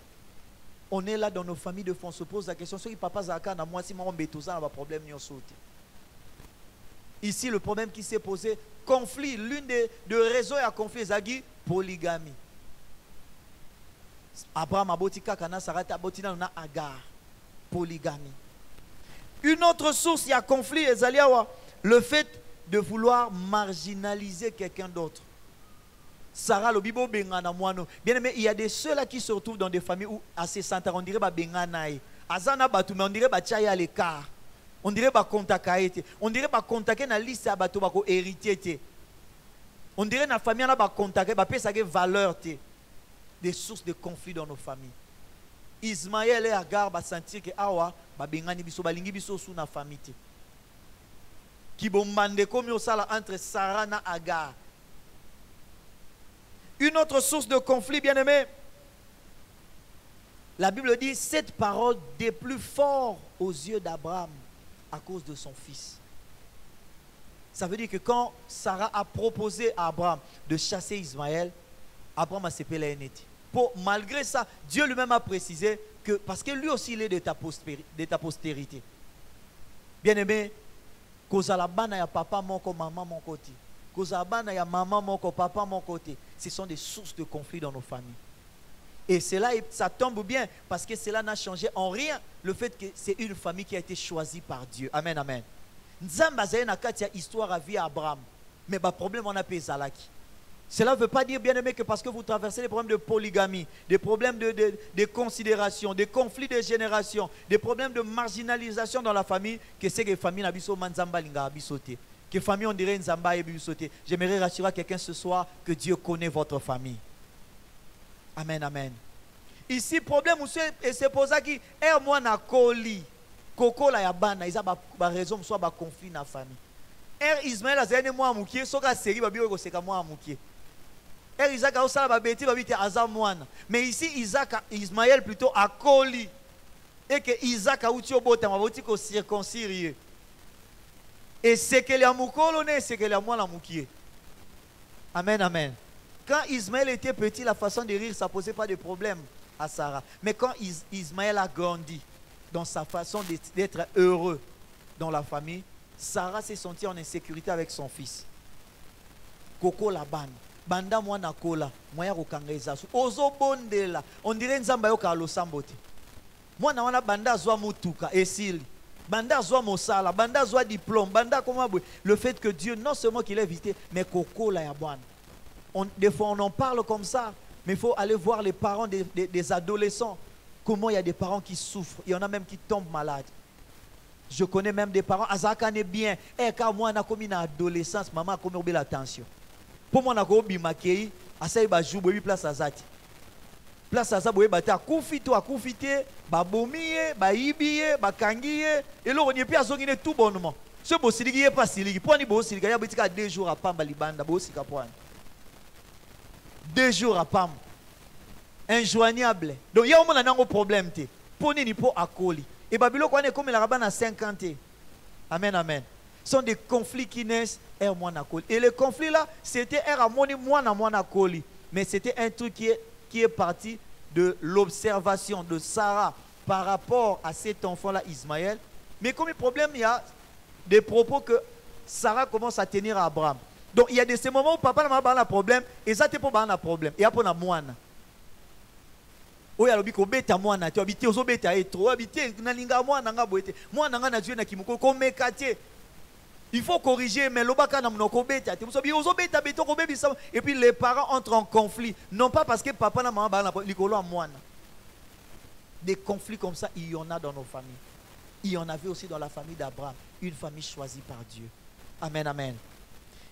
On est là dans nos familles de fond, on se pose la question, si papa Zaka na moi si moi on met tout ça, on a un problème ni on saute. Ici, le problème qui s'est posé, conflit, l'une des raisons à conflit, c'est polygamie. Abraham abotika kana sarata abotina na Agar, polygamie. Une autre source, il y a conflit, le fait de vouloir marginaliser quelqu'un d'autre. Sarah, le bibo bengana moano. Bien aimé, il y a des ceux là qui se retrouvent dans des familles où assez santa, on dirait ba benganae. Azana batu, mais on dirait ba chaya à l'écart. On dirait ba contakaete. On dirait ba contake na liste à batu bako héritier. On dirait na famille na ba contake ba pesa ke valeur te. Des sources de conflit dans nos familles. Ismaël et Agar ba sentir que awa ba bengani biso ba lingi biso sous na famille te. Ki bombande comme yo sala entre Sarah na Agar. Une autre source de conflit, bien-aimé, la Bible dit, cette parole déplut fort aux yeux d'Abraham à cause de son fils. Ça veut dire que quand Sarah a proposé à Abraham de chasser Ismaël, Abraham a séparé malgré ça, Dieu lui-même a précisé que, parce que lui aussi il est de ta postérité. Bien-aimé, kozalabana ya papa moko maman mon côté. Kozabana ya maman moko papa mon côté. Ce sont des sources de conflit dans nos familles. Et cela, ça tombe bien parce que cela n'a changé en rien le fait que c'est une famille qui a été choisie par Dieu. Amen, amen. Nzamba zaye na kati ya histoire à vie à Abraham. Mais le problème on a payé Zalaki. Cela ne veut pas dire, bien aimé, que parce que vous traversez des problèmes de polygamie, des problèmes de considération, des conflits de génération, des problèmes de marginalisation dans la famille, que c'est que les familles n'abisso manzamba linga abisote. Que famille on dirait nzamba et bisote. J'aimerais rassurer quelqu'un ce soir que Dieu connaît votre famille. Amen, amen. Ici, problème aussi, et c'est pour ça que moi na koli, koko la yabana, ils ont ba raison soit ba conflit na famille. Ismaël a zéné moi amoukié, soka série ba biyo ko seka moi amoukié. Isaac a osala ba beti ba bité azamwana. Mais ici Ismaël plutôt a koli. Et que Isaac a outi obota ma boti ko circoncire. Et c'est que les amoukolo ne, c'est que les amouana amoukié. Amen, amen. Quand Ismaël était petit, la façon de rire, ça ne posait pas de problème à Sarah. Mais quand Ismaël a grandi dans sa façon d'être heureux dans la famille, Sarah s'est sentie en insécurité avec son fils. Koko Laban. Banda mwana kola. Moya kokangeza su. Ozo bondela. On dirait nzamba yo ka losambote. Mwana wana banda zwa mutuka. Esili. Banda zwa mosala. Banda zwa diplôme. Banda comment. Le fait que Dieu, non seulement qu'il ait visité, mais koko la yabwan. Des fois on en parle comme ça. Mais il faut aller voir les parents des adolescents. Comment il y a des parents qui souffrent. Il y en a même qui tombent malades. Je connais même des parents, Azakane bien, car moi, je suis en adolescence, maman a commis l'attention. Pour moi, je suis maquillé, je suis place à Zati. Place à Zati, je suis koufité, babomiye, baibiye, bakangiye, et là, on n'est plus à zonginer tout bonnement. Ce beau siligi n'est pas siligi. Pour nous, il y a 2 jours à Pamba Libanda, 2 jours à Pamba. Injoignable. Donc, il y a un problème. Pour nous, pour Akoli. Et Babylone, quand on est comme la rabbin à 50 ans. Amen, amen. Ce sont des conflits qui naissent à Moanakoli. Et le conflit là, c'était à Moanakoli. Mais c'était un truc qui est parti de l'observation de Sarah par rapport à cet enfant-là, Ismaël. Mais comme le problème, il y a des propos que Sarah commence à tenir à Abraham. Donc il y a de ces moments où papa n'a pas de problème, et ça, c'est pas un problème. Et après, on a Moana. Il faut corriger, mais et puis les parents entrent en conflit. Non pas parce que papa n'a pas des conflits comme ça, il y en a dans nos familles. Il y en avait aussi dans la famille d'Abraham, une famille choisie par Dieu. Amen, amen.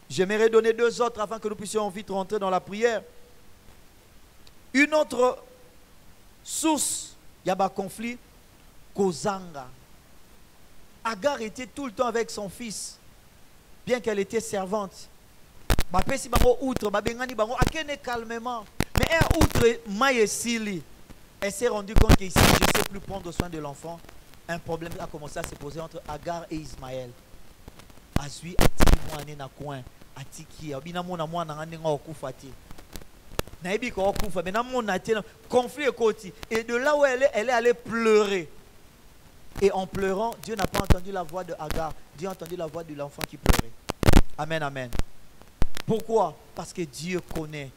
J'aimerais donner 2 autres afin que nous puissions vite rentrer dans la prière. Une autre source, il y a un conflit, Kozanga. Agar était tout le temps avec son fils, bien qu'elle était servante. Bapesi bango outre, babengani bango, akene calmement. Mais un outre, Maïesili, elle s'est rendue compte qu'ici, je ne sais plus prendre soin de l'enfant. Un problème a commencé à se poser entre Agar et Ismaël. Azui, atiki mouane na coin, atiki, abina mona mouana nga okufati. Naïbi ko okufa, mais na mona tena, conflit et koti. Et de là où elle est allée pleurer. Et en pleurant, Dieu n'a pas entendu la voix de Agar. Dieu a entendu la voix de l'enfant qui pleurait. Amen, amen. Pourquoi? Parce que Dieu connaît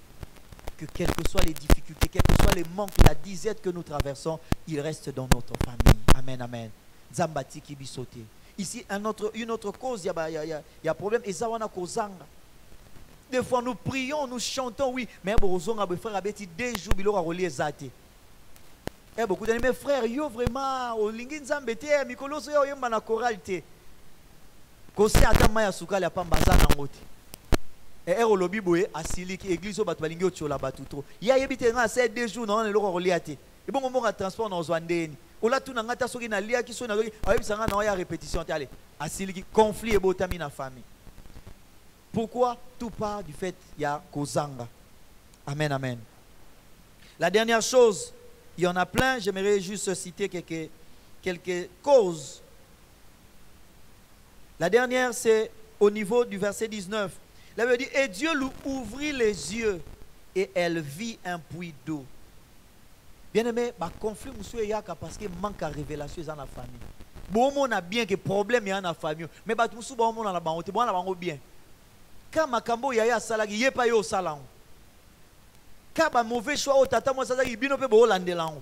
que quelles que soient les difficultés, quels que soient les manques, la disette que nous traversons, il reste dans notre famille. Amen, amen. Zambati qui bisote. Ici, une autre cause, il y a problème. Et ça, on a kozanga. Des fois, nous prions, nous chantons, oui. Mais bon, frère, abeti 2 jours, il aura relié zate. Et beaucoup de mes frères, yo vraiment, au lingin zambete, mikolo so yo yemba na choralité. Kose ata maya suka la pambaza na ngote. Et au lobby boye asili ki église o batu balingi otiola batu trop. Ya yebite nga 2 jours na lelo reliate. Et bon moment transport na ozwandeni. Ola tuna ngata soki na lia ki so na ayebisanga na ya répétition tale. Asili ki conflit et botami na famille. Pourquoi? Tout part du fait il y a kozanga. Amen, amen. La dernière chose, il y en a plein, j'aimerais juste citer quelques causes. La dernière, c'est au niveau du verset 19. Là, il dit, et Dieu lui ouvrit les yeux et elle vit un puits d'eau. Bien aimé, le conflit parce qu'il manque de révélation dans la famille. Bon, on a bien que problème dans la famille, mais on a bien. Quand makambo yaya salagi yepa yo salang. Quand un mauvais choix au tata moi ça il bino pe bo landelang.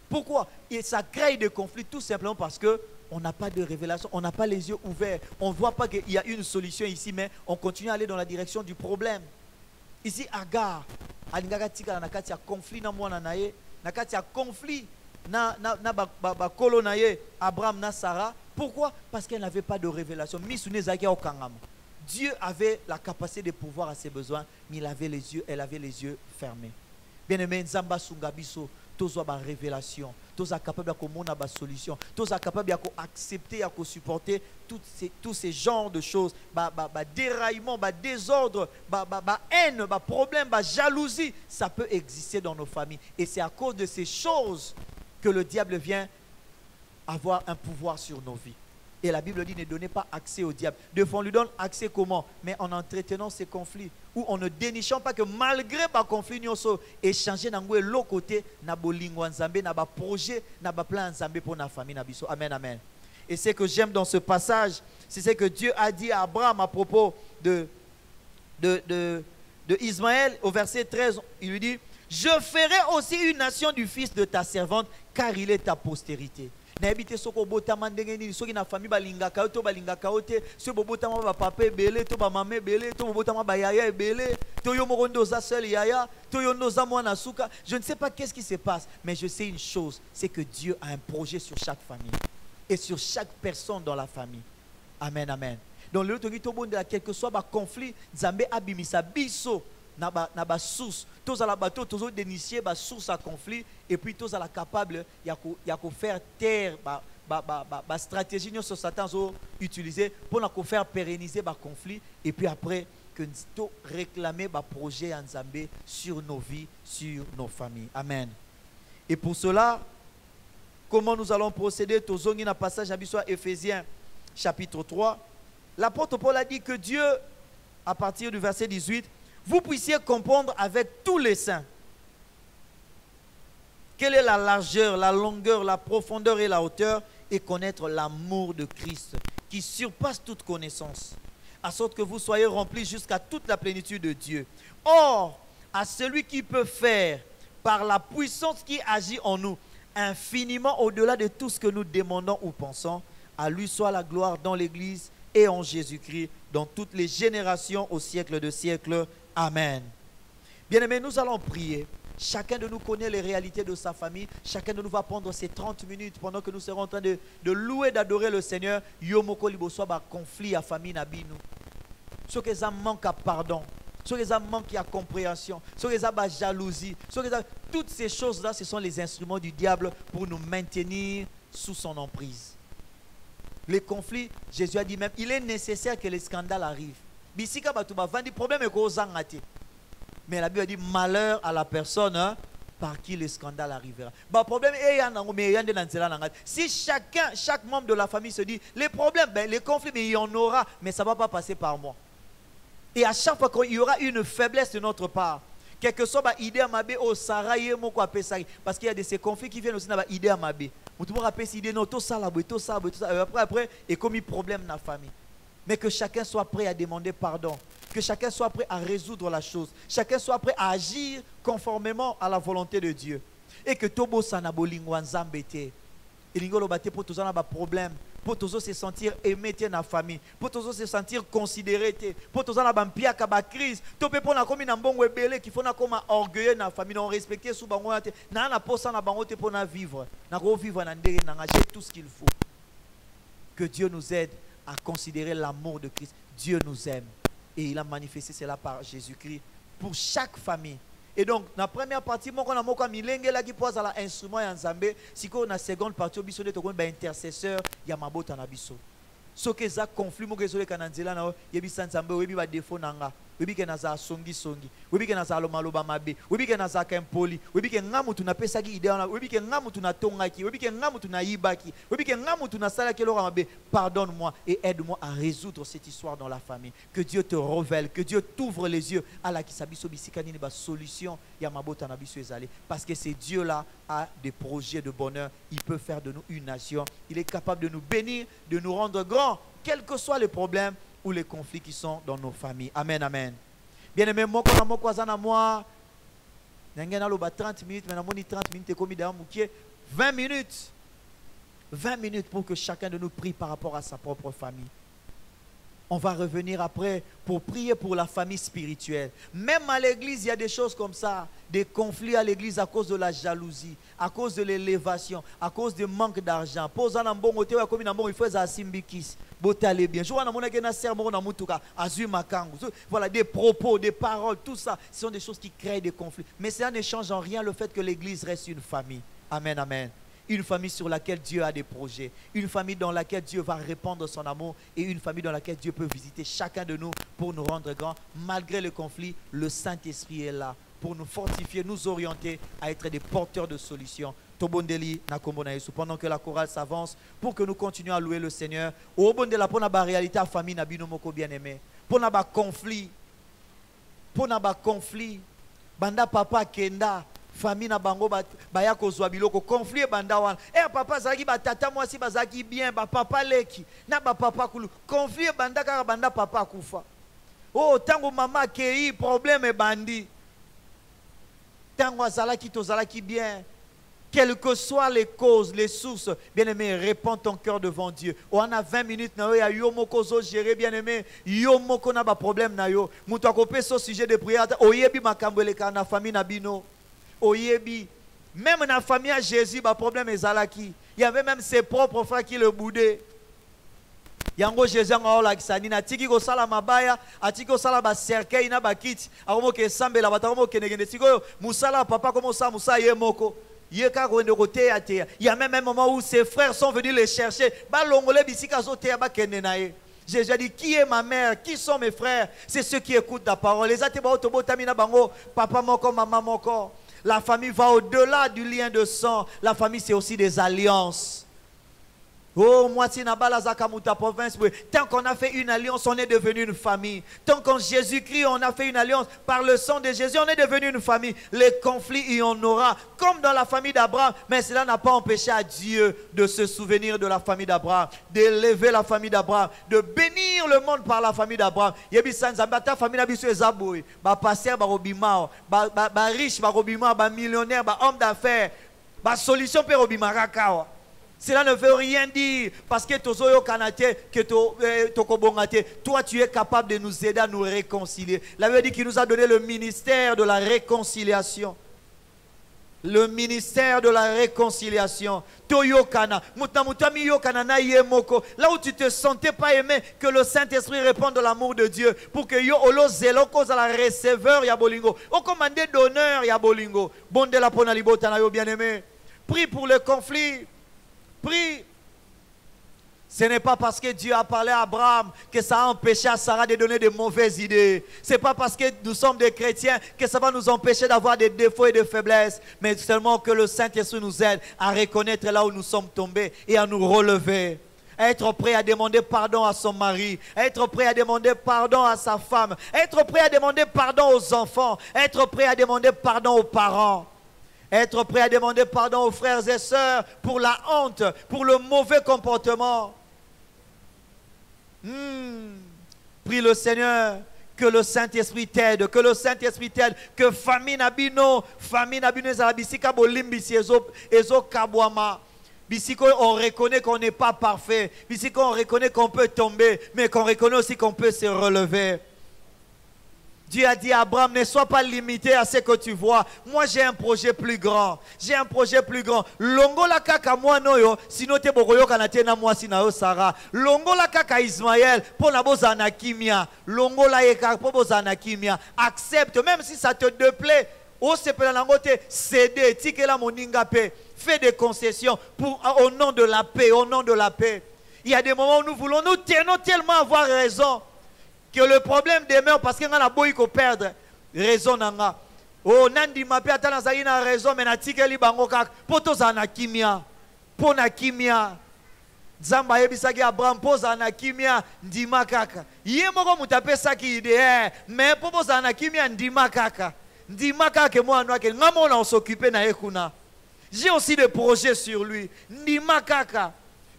Pourquoi? Et ça crée des conflits tout simplement parce que on n'a pas de révélation, on n'a pas les yeux ouverts. On ne voit pas qu'il y a une solution ici, mais on continue à aller dans la direction du problème. Ici, Agar, il y a conflit dans moi, il y a conflit dans Abraham na Sarah. Pourquoi? Parce qu'elle n'avait pas de révélation. Dieu avait la capacité de pouvoir à ses besoins, mais elle avait les yeux fermés. Bien aimé, Nzamba Sungabiso, tous ont une révélation, tous sont capables de comprendre une solution, tous sont capables d'accepter, de supporter tous ces genres de choses, déraillement, désordre, haine, problème, jalousie, ça peut exister dans nos familles. Et c'est à cause de ces choses que le diable vient avoir un pouvoir sur nos vies. Et la Bible dit ne donnez pas accès au diable. Des fois on lui donne accès comment? Mais en entretenant ces conflits. Ou en ne dénichant pas que malgré les conflits, nous avons échangé dans l'autre côté, dans le projet, dans le plan pour la famille. Amen, amen. Et ce que j'aime dans ce passage, c'est ce que Dieu a dit à Abraham à propos de Ismaël. Au verset 13, il lui dit, je ferai aussi une nation du fils de ta servante, car il est ta postérité. Naebite soko botama ndenge nini soki na famille balingaka to balingaka ote so botama ba papa ebele to ba mama ebele to botama ba yaya ebele to yo moko ndoza seul yaya to yo ndoza mwana suka. Je ne sais pas qu'est-ce qui se passe, mais je sais une chose, c'est que Dieu a un projet sur chaque famille et sur chaque personne dans la famille. Amen, amen. Donc le to bonde quel que soit ba conflit, Nzambe abimisa biso na ba source, tous à la bateau, tous dénicher ba source à conflit et puis tous à la capable ya ko faire taire ba stratégie nous sur Satan utiliser pour na ko faire pérenniser ba conflit et puis après que nous réclamer ba projet en Nzambe sur nos vies, sur nos familles. Amen. Et pour cela, comment nous allons procéder? Tozongi na passage à Bissoa Éphésiens chapitre 3. L'apôtre Paul a dit que Dieu, à partir du verset 18, vous puissiez comprendre avec tous les saints quelle est la largeur, la longueur, la profondeur et la hauteur, et connaître l'amour de Christ qui surpasse toute connaissance, à sorte que vous soyez remplis jusqu'à toute la plénitude de Dieu. Or, à celui qui peut faire, par la puissance qui agit en nous, infiniment au-delà de tout ce que nous demandons ou pensons, à lui soit la gloire dans l'Église et en Jésus-Christ, dans toutes les générations, au siècle de siècles. Amen. Bien-aimés, nous allons prier. Chacun de nous connaît les réalités de sa famille. Chacun de nous va prendre ces 30 minutes pendant que nous serons en train de louer, d'adorer le Seigneur. Yomoko liboso ba conflit à famille nabinu. Ce que ça manque à pardon. Ce que ça manque à compréhension. Ce que ça ba jalousie. Ce que ça toutes ces choses-là, ce sont les instruments du diable pour nous maintenir sous son emprise. Les conflits, Jésus a dit même, il est nécessaire que les scandales arrivent. Bisika batuba vandi problème est qu'aux angati. Mais la Bible a dit malheur à la personne par qui le scandale arrivera. Bah problème si chaque membre de la famille se dit les problèmes, ben, les conflits, mais il y en aura, mais ça ne va pas passer par moi. Et à chaque fois qu'il y aura une faiblesse de notre part, quel que soit l'idée à ma au Saraye, parce qu'il y a de ces conflits qui viennent aussi dans l'idée à ma bé. Tout le monde rappelle cette idée, non, tout ça, après, et comme il problème dans la famille. Mais que chacun soit prêt à demander pardon. Que chacun soit prêt à résoudre la chose. Chacun soit prêt à agir conformément à la volonté de Dieu. Et que Tobo Sanabo Nzambete. Et Lingolo Bate pour tous un problème. Pour tous se sentir aimé dans la famille. Pour tous se sentir considéré. Pour tous un pia kaba crise. Topé pour na komi na mbongo ebele qui faut na koma orgueilleux na famille. Na respecter sous bango te. Na na posa na bango te pour na vivre. Na ko vivre na ndere na j'ai tout ce qu'il faut. Que Dieu nous aide à considérer l'amour de Christ. Dieu nous aime. Et il a manifesté cela par Jésus-Christ pour chaque famille. Et donc, dans la première partie, on a milenge là qui pose à l'instrument et en Zambé. Si on a la seconde partie, on a intercesseur, il y a mabot en abisso. Ce que ça conflit, mon réseau canadien là, il y a des Zambé, il y a des défauts nanga. Oui, que naza songi songi. Oui, que naza lomaloba mabe. Oui, que naza kempoli. Oui, que ngamu tuna pesa ki idée na. Oui, que ngamu tuna tonga ki. Oui, que ngamu tuna ibaki. Oui, que ngamu tuna sala ki lora mabe. Pardonne-moi et aide-moi à résoudre cette histoire dans la famille. Que Dieu te révèle, que Dieu t'ouvre les yeux à la kisabiso bisikani ni ba solution ya mabota na biso ezali. Parce que ce Dieu là a des projets de bonheur. Il peut faire de nous une nation. Il est capable de nous bénir, de nous rendre grands, quels que soient les problèmes ou les conflits qui sont dans nos familles. Amen, amen. Bien aimé, moi, quand moi, 30 minutes, maintenant, 30 minutes, 20 minutes. 20 minutes pour que chacun de nous prie par rapport à sa propre famille. On va revenir après pour prier pour la famille spirituelle. Même à l'église, il y a des choses comme ça. Des conflits à l'église à cause de la jalousie, à cause de l'élévation, à cause du manque d'argent. Il faut asimbikis. Bien. Voilà, des propos, des paroles, tout ça, ce sont des choses qui créent des conflits. Mais ça ne change en rien le fait que l'église reste une famille. Amen, amen. Une famille sur laquelle Dieu a des projets. Une famille dans laquelle Dieu va répandre son amour. Et une famille dans laquelle Dieu peut visiter chacun de nous pour nous rendre grands. Malgré le conflit, le Saint-Esprit est là pour nous fortifier, nous orienter à être des porteurs de solutions. Pendant que la chorale s'avance, pour que nous continuions à louer le Seigneur. Au bon de la réalité à famille na bino moko bien-aimé. Pour na conflit. Pour na conflit. Banda papa kenda. Famille na bango baya kozwa biloko conflit banda wana. Papa zaki ba tata moi si bazaki bien ba papa leki na ba papa kulu. Conflit banda kaka banda papa kufa. Oh tango mama kei problème bandi. Tango azalaki tozalaki bien. Quelles que soient les causes, les sources, bien-aimé, répands ton cœur devant Dieu. On a 20 minutes, il y a yomoko zo gérer, bien-aimé, yomoko na ba problème na yo. Moutou akopé so sujet de prière, oyebi makambeleka na famille na bino. Oyebi, même dans la famille à Jésus, le problème est zalaki. Il y avait même ses propres frères qui le boudaient. Yango Jésus en la kisani na tiki ko sala mabaya, atiki ko sala ba cercueil na ba kiti, akomo ke sambe la batamo ke negende tiko musala papa comme ça musa yemoko. Il y a même un moment où ses frères sont venus les chercher. Jésus a dit, qui est ma mère? Qui sont mes frères? C'est ceux qui écoutent ta parole. Papa moko, maman moko. La famille va au-delà du lien de sang. La famille, c'est aussi des alliances. Oh, moi, si Nabala Zakamuta province, tant qu'on a fait une alliance, on est devenu une famille. Tant qu'en Jésus-Christ, on a fait une alliance par le sang de Jésus, on est devenu une famille. Les conflits, il y en aura, comme dans la famille d'Abraham. Mais cela n'a pas empêché à Dieu de se souvenir de la famille d'Abraham, d'élever la famille d'Abraham, de bénir le monde par la famille d'Abraham. Ta famille d'Abisu est zaboué, ba pasteur, ba robimao, ba riche, ba robimao, ba millionnaire, ba homme d'affaires, ba solution pe robimarakawa. Cela ne veut rien dire parce que toi tu es capable de nous aider à nous réconcilier. La Bible dit qu'il nous a donné le ministère de la réconciliation. le ministère de la réconciliation. Toyokana, mutamutami yokana na yemoko. Là où tu ne te sentais pas aimé, que le Saint-Esprit réponde de l'amour de Dieu pour que yo olo zeloko à la receveur ya bolingo. Au commandé d'honneur ya bolingo. Bonde la pona libota na yo bien-aimé. Prie pour le conflit. Prie. Ce n'est pas parce que Dieu a parlé à Abraham que ça a empêché à Sarah de donner de mauvaises idées. Ce n'est pas parce que nous sommes des chrétiens que ça va nous empêcher d'avoir des défauts et des faiblesses. Mais seulement que le Saint-Esprit nous aide à reconnaître là où nous sommes tombés et à nous relever. Être prêt à demander pardon à son mari. Être prêt à demander pardon à sa femme. Être prêt à demander pardon aux enfants. Être prêt à demander pardon aux parents. Être prêt à demander pardon aux frères et sœurs pour la honte, pour le mauvais comportement. Prie le Seigneur que le Saint-Esprit t'aide, que le Saint-Esprit t'aide, que famine abino bisika bolimbisi ezo kabwama. Bisiko on reconnaît qu'on n'est pas parfait, bisiko on reconnaît qu'on peut tomber, mais qu'on reconnaît aussi qu'on peut se relever. Dieu a dit à Abraham, ne sois pas limité à ce que tu vois. Moi, j'ai un projet plus grand. J'ai un projet plus grand. Longo la kaka moi noyo, sino te bokoyo kanate na moi sinao Sarah. Longo la kaka Ismaël, pour la bozana kimia. Longo la eka pour bozana kimia. Accepte, même si ça te déplaît. Oh, c'est pas la ngote, céder, tike la moninga paix. Fais des concessions au nom de la paix, au nom de la paix. Il y a des moments où nous voulons, nous tenons tellement avoir raison. Que le problème demeure parce qu'il y a un boy qui perdre raison nanga. Oh nandi mapi atana zaina raison mais na tikeli bango kak poto za na kimia. Po na kimia. Zamba yebisaki Abraham poza na kimia ndima kaka. Ye moko mutapesa ki ide mais popo za na kimia ndima kaka. Ndima kaka moi noake ngamo na s'occuper na ekuna. J'ai aussi des projets sur lui. Ndima kaka.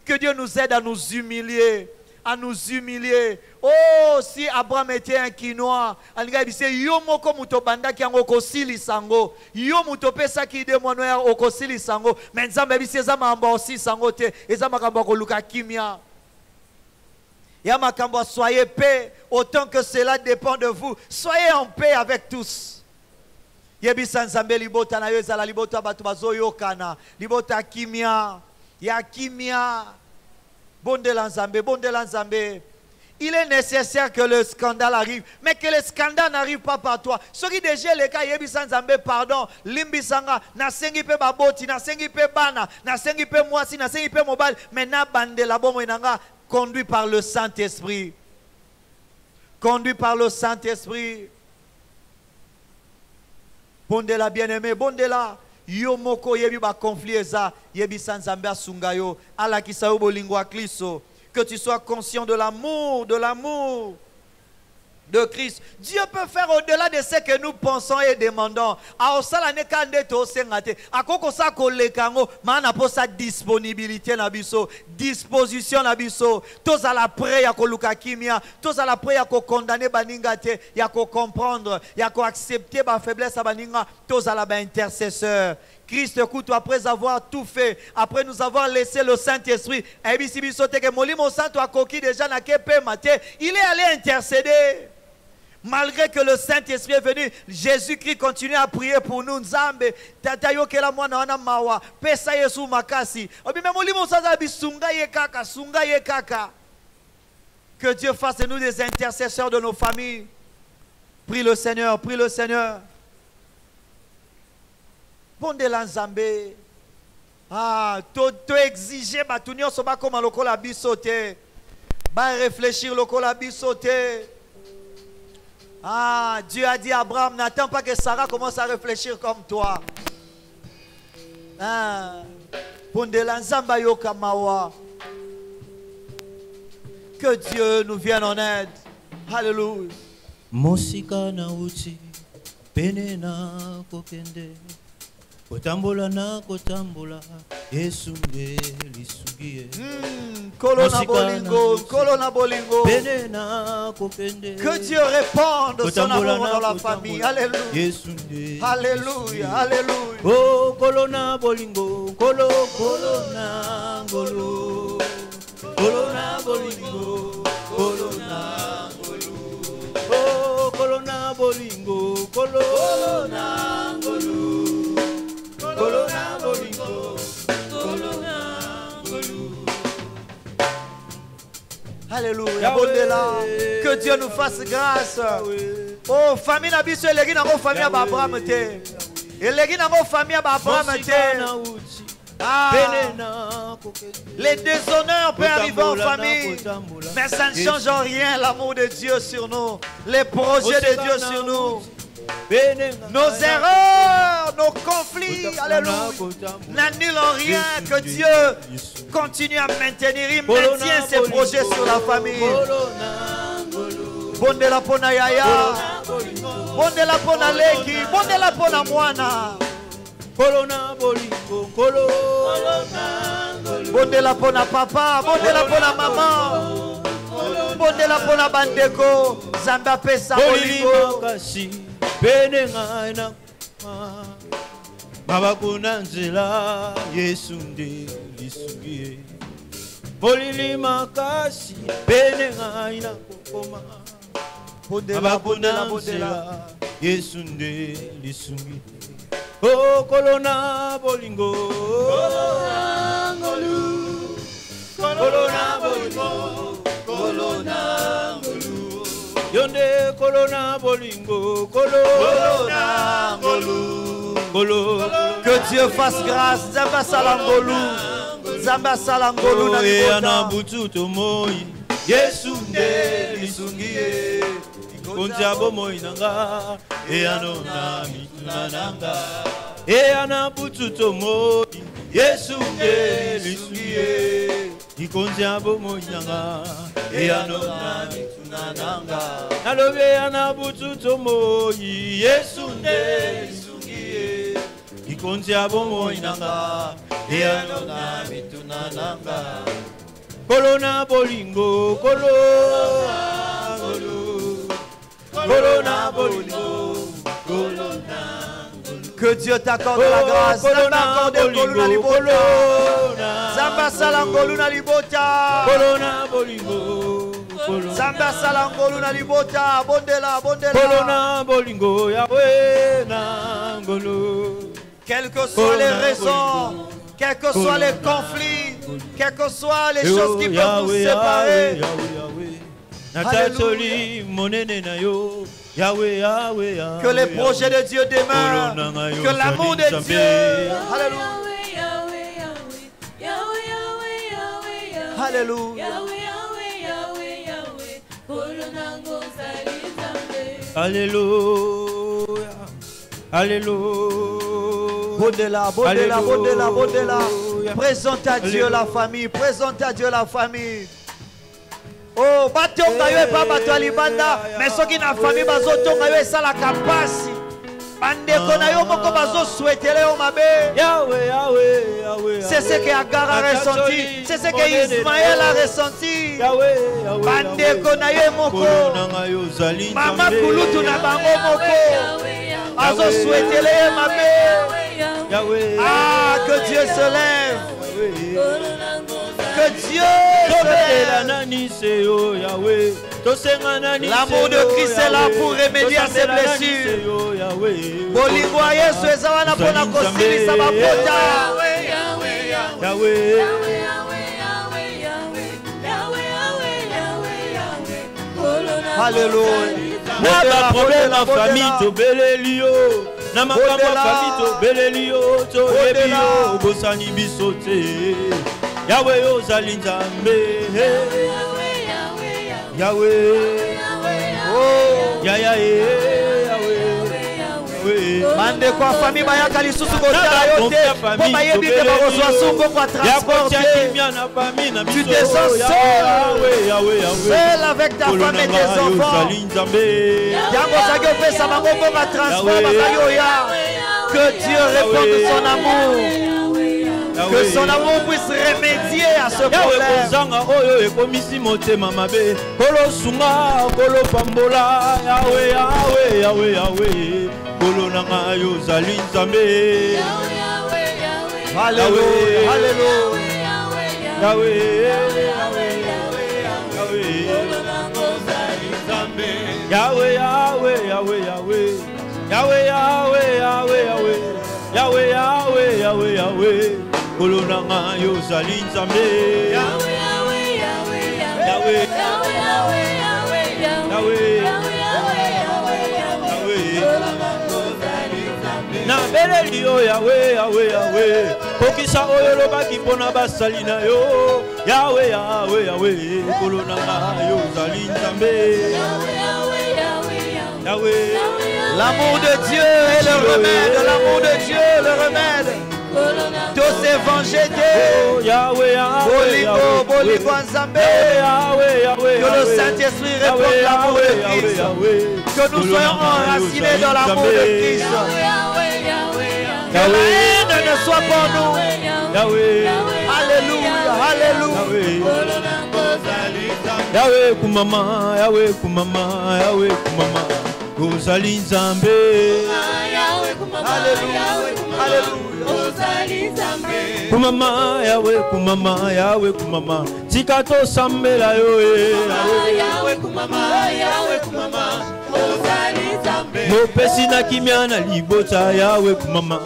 Que Dieu nous aide à nous humilier. À nous humilier. Oh, si Abraham était un quinoa, il dit yo moko muto banda ki ango kosili sango. Yo muto pesa ki de mono ya okosili sango. Mais nzambe bisi ezama amba osi sango te, ezama kamba ko luka kimia. Ya makambo soyez paix autant que cela dépend de vous. Soyez en paix avec tous. Yebisa nzambe libota na yo ezala libota batu bazoyo kana. Libota kimia. Ya kimia. Bonde lanzambe, bonde lanzambe. Il est nécessaire que le scandale arrive, mais que le scandale n'arrive pas par toi. Ce qui déjà les cas, yebisan zambe pardon, limbisanga, na sengi pe baboti, na sengi pe bana, na sengi pe moisi, na sengi pe mobile, mais na bande la bombe enanga, conduit par le Saint-Esprit. Conduit par le Saint-Esprit. Bonde la bien-aimé, bonde la. Yo moko yebi ba conflit eza, yebisan zambe asungayo, ala kisayo bolingo akliso. Que tu sois conscient de l'amour de Christ. Dieu peut faire au-delà de ce que nous pensons et demandons. A osala ne kande to sengate. Akoko sa kolekango, mana po sa disponibilité na biso, disposition na biso. Tous à la prêt ya ko luka kimia, tous à la prêt ya ko condamner baninga te, ya ko comprendre, ya ko accepter ba faiblesse baninga, tous à la ba intercesseur. Christ, écoute, après avoir tout fait, après nous avoir laissé le Saint-Esprit, il est allé intercéder. Malgré que le Saint-Esprit est venu, Jésus-Christ continue à prier pour nous. Que Dieu fasse de nous des intercesseurs de nos familles. Prie le Seigneur, prie le Seigneur. Bonde lanzambe. Ah, to exiger batunyo soba comme lokola bisote. Ba réfléchir lokola bisote. Ah, Dieu a dit à Abraham, n'attends pas que Sarah commence à réfléchir comme toi. Ah, bonde lanzamba yoka mawa. Que Dieu nous vienne en aide. Alléluia. Mosika na uti, pene na kokende. Kotambola na kotambola, Yesunge lisugie. Kolona bolingo, kolona bolingo. Pene na kokende. Que Dieu réponde son amour dans la famille. Alléluia. Yesunge. Alléluia, alléluia. Oh kolona bolingo, kolona golo. Kolona bolingo, kolona golo. Oh kolona bolingo, kolona golo. Alléluia. Que Dieu nous fasse grâce. Oh, famille Nabiso, les gens dans famille Abraham te. Et les gens dans famille Abraham te. Ah, les déshonneurs peuvent arriver en famille, mais ça ne change rien l'amour de Dieu sur nous, les projets de Dieu sur nous. Nos erreurs, nos conflits, alléluia, n'annulent rien que Dieu continue à maintenir. Il maintient ses projets sur la famille. Bonde la pona yaya, bonde la pona leki, bonde la pona mwana. Bonde la pona papa, bonde la pona maman, bonde la pona bandeko, Zamba pesa bolingo. Mabakuna nzela Yesu nde lisugie Bolili makasi pene ngaina kokoma Mabakuna nzela Yesu nde lisugie Oh kolona bolingo Kolona ngolu Kolona bolingo Kolona ngolu Yonde kolona bolingo Kolona ngolu Que Dieu fasse grâce. Zamba salangolu. Zamba salangolu na libota. Bututo moi. Yesu nde lisungie. Konja bomoi nanga. E anona mituna nanga. E ana bututo moi. Yesu nde lisungie. Konja bomoi nanga. E anona mituna nanga. Nalobe ana bututo moi. Yesu nde lisungie. Konja bomoi nanga, eanona mituna nanga. Kolona bolingo, kolona bolingo, kolona bolingo, kolona. Que Dieu t'accorde la grâce. Zamba accorde kolona libota. Zamba salangoluna libota. Kolona bolingo. Zamba salangoluna libota. Bondela, bondela. Kolona bolingo, Yahweh nangolo. Quelles que soient les raisons, quels que soient les conflits, quelles que soient les choses qui peuvent nous séparer. Que les projets de Dieu demeurent, que l'amour de Dieu. Alléluia. Alléluia. Alléluia. Alléluia. Bondela, bondela, bondela, bondela. Présente à Dieu la famille, présente à Dieu la famille. Oh, batonga yo pas bato libanda, mais ceux qui na famille bazo tonga yo ça la capacité. Bande kona yo moko bazo souhaiter yo mabe. Yahweh, Yahweh, Yahweh. C'est ce que Agar a ressenti, c'est ce que Ismaël a ressenti. Yahweh, Yahweh. Bande kona yo moko. Mama kulutu na bango moko. Bazo souhaiter yo mabe. Ah, que Dieu se lève. Que Dieu se lève. L'amour de Christ est là pour remédier à ses blessures. Bolingo Yesu ezawana pona kosilisa mapota. Yahweh. Alléluia. N'a problème en famille, to belelio. Na makambo famille to belelio, to ebio, bosani bisote. Yahweh ozali nzambe. Yahweh. Oh, Mande kwa famille bayaka lisusu kotala yote. Po bayebi ke bakozwa sungo kwa transporter. Tu te sens seul avec ta femme et tes enfants. Yango saki opesa bango bonga transport bakayoya. Que Dieu réponde son amour. Que son amour puisse remédier à ce problème. Alléluia, Kolonanga yo zali nzambe Yahweh Yahweh Yahweh Yahweh Na beleli yo Yahweh, Yahweh, Yahweh. Kokisa oyo lobaki pona basali na yo. Yahweh, Yahweh, Yahweh. Kolona yo zali Nzambe. Yahweh. L'amour de Dieu est le remède, l'amour de Dieu le remède. Tous ces vengés Yahweh, Bolibo, Bolibo Nzambe. Que le Saint-Esprit réponde l'amour de Christ. Que nous soyons enracinés dans l'amour de Christ. Que la haine ne soit pas nous. Alléluia, alléluia. Yahweh kumama, Yahweh kumama, Yahweh kumama. Ozali Nzambe. Alléluia, alléluia. Kumama, Yahweh kumama, Yahweh kumama. Tikato sambela yo. Yahweh kumama, Yahweh kumama. Ozali Nzambe. Mopesi na kimia na libota Yahweh kumama.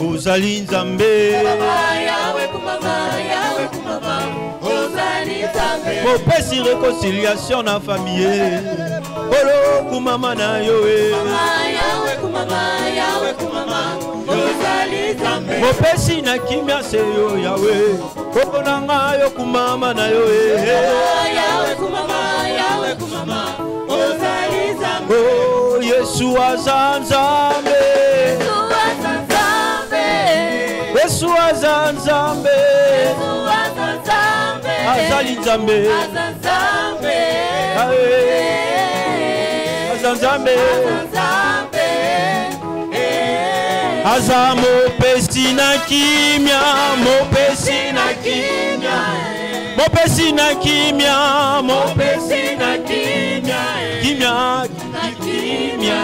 Ozali Nzambe. Yahweh kumama, Yahweh kumama. Ozali Nzambe. Mopesi réconciliation na famille. Olo kumama na yo. Yahweh kumama, Yahweh kumama. Ozali Nzambe. Mopesi na kimia se yo Yahweh. Okonanga yo kumama na yo. Yahweh kumama, Yahweh kumama. Ozali Nzambe. Oh Yesu azanzambe. Yesu azanzambe. Azali Nzambe. Azanzambe. Aza mopesi na kimia, mopesi na kimia. Mopesi na kimia, mopesi na kimia. Kimia, kimia,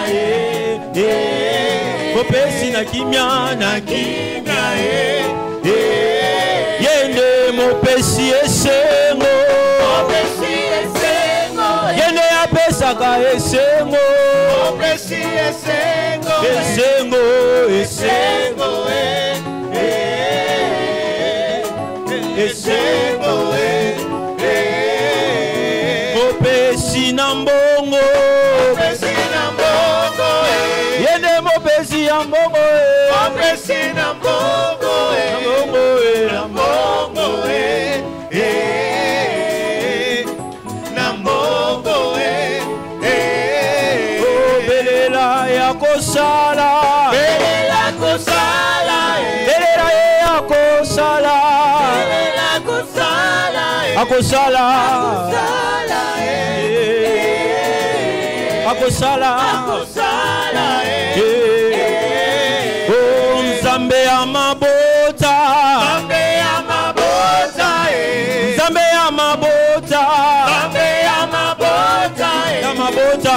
mopesi na kimia, na kimia, yende mopesi esengo. Mopesi esengo. Yende apesaka esengo. Mopesi esengo. Esengo, esengo, esengo, mopesi na mbongo. Mopesi na mbongo. Yende mopesi ya mbongo. Mopesi na mbongo. Na mbongo, na mbongo, belela ya kosala. Belela kosala. Belela ya kosala. Belela kosala. Akosala. Akosala. Akosala. Oh Nzambe ya mabota. Nzambe ya mabota. Nzambe ya mabota. Nzambe ya mabota. Ya mabota.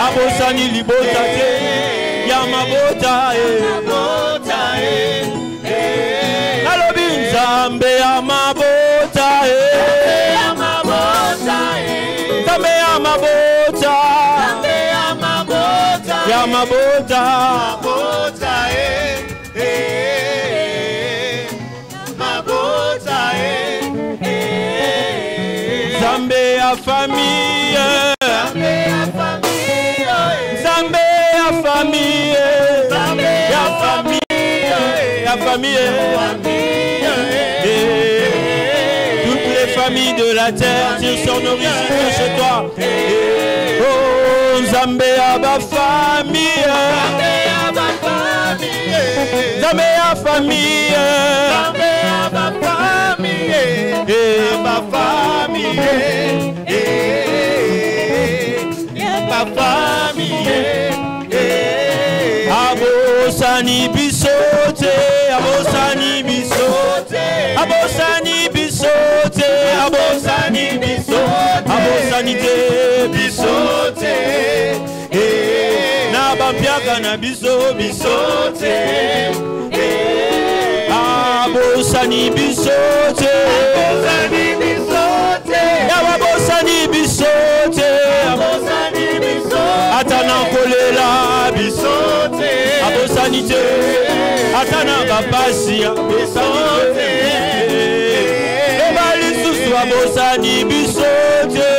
Abosani libota te. Ya mabota. Nalobi Nzambe ya mabota. Nzambe ya mabota. Ya mabota. Nzambe ya famille. Nzambe ya famille. Ya famille. Ya famille. Toutes les familles de la terre tirent son origine chez toi. Oh Nzambe ya ba famille. Nzambe ya famille. Nzambe ya ba famille. Ba famille. Ba famille. Abosani bisote. Abosani bisote. Abosani bisote. Abosani bisote. Abosani te bisote. Na bampiaka na biso bisote. Abosani bisote. Abosani bisote. Abosani bisote. Abosani bisote. Atana kolela bisote. Abosani te. Atana bapasi bisote. Ebali susu abosani bisote.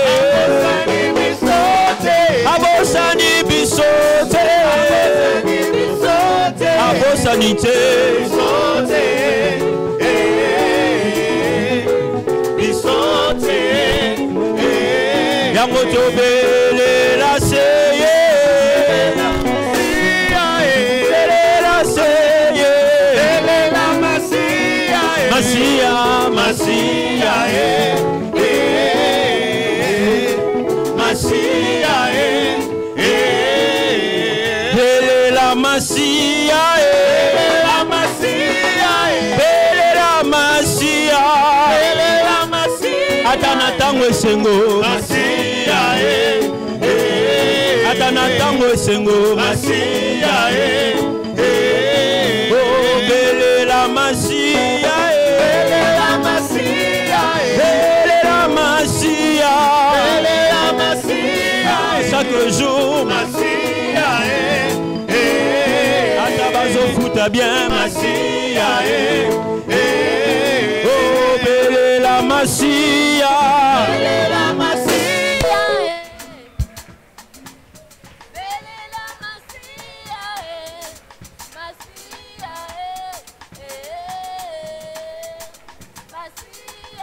Abosani bisote. sanité. Yango tobele la seye. Masia, Masia, Masia, la Masia, la Masia, la Masia, la Masia, Atana tango sengo, Masia, Atana tango sengo, Masia, oh bele la Masia. Chaque jour, Masia, Atabazo fouta bien, Masia, oh, belle la Masia, belle la Masia, belle la Masia, Masia,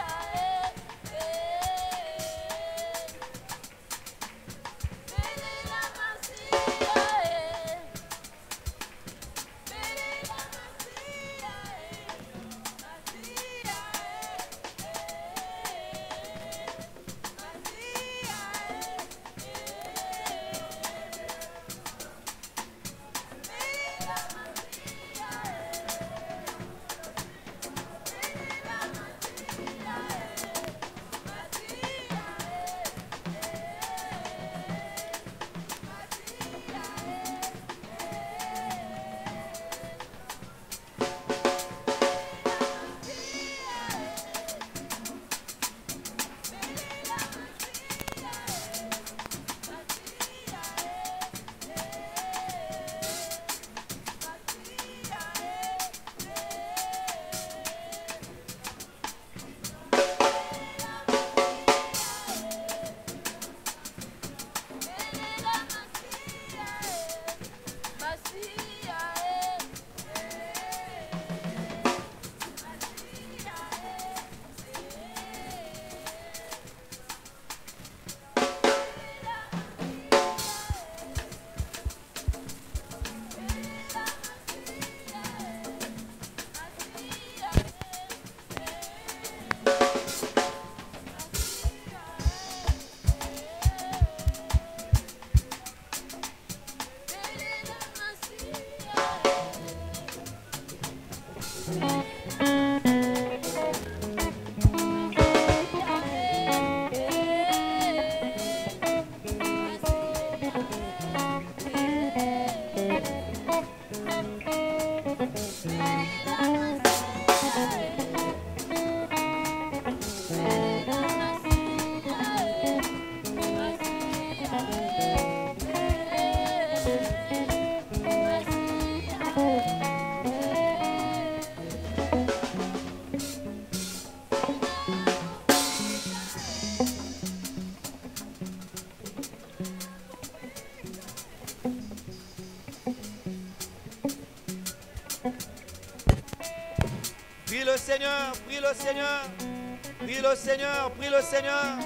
Prie le Seigneur, prie le Seigneur, prie le Seigneur, prie le Seigneur.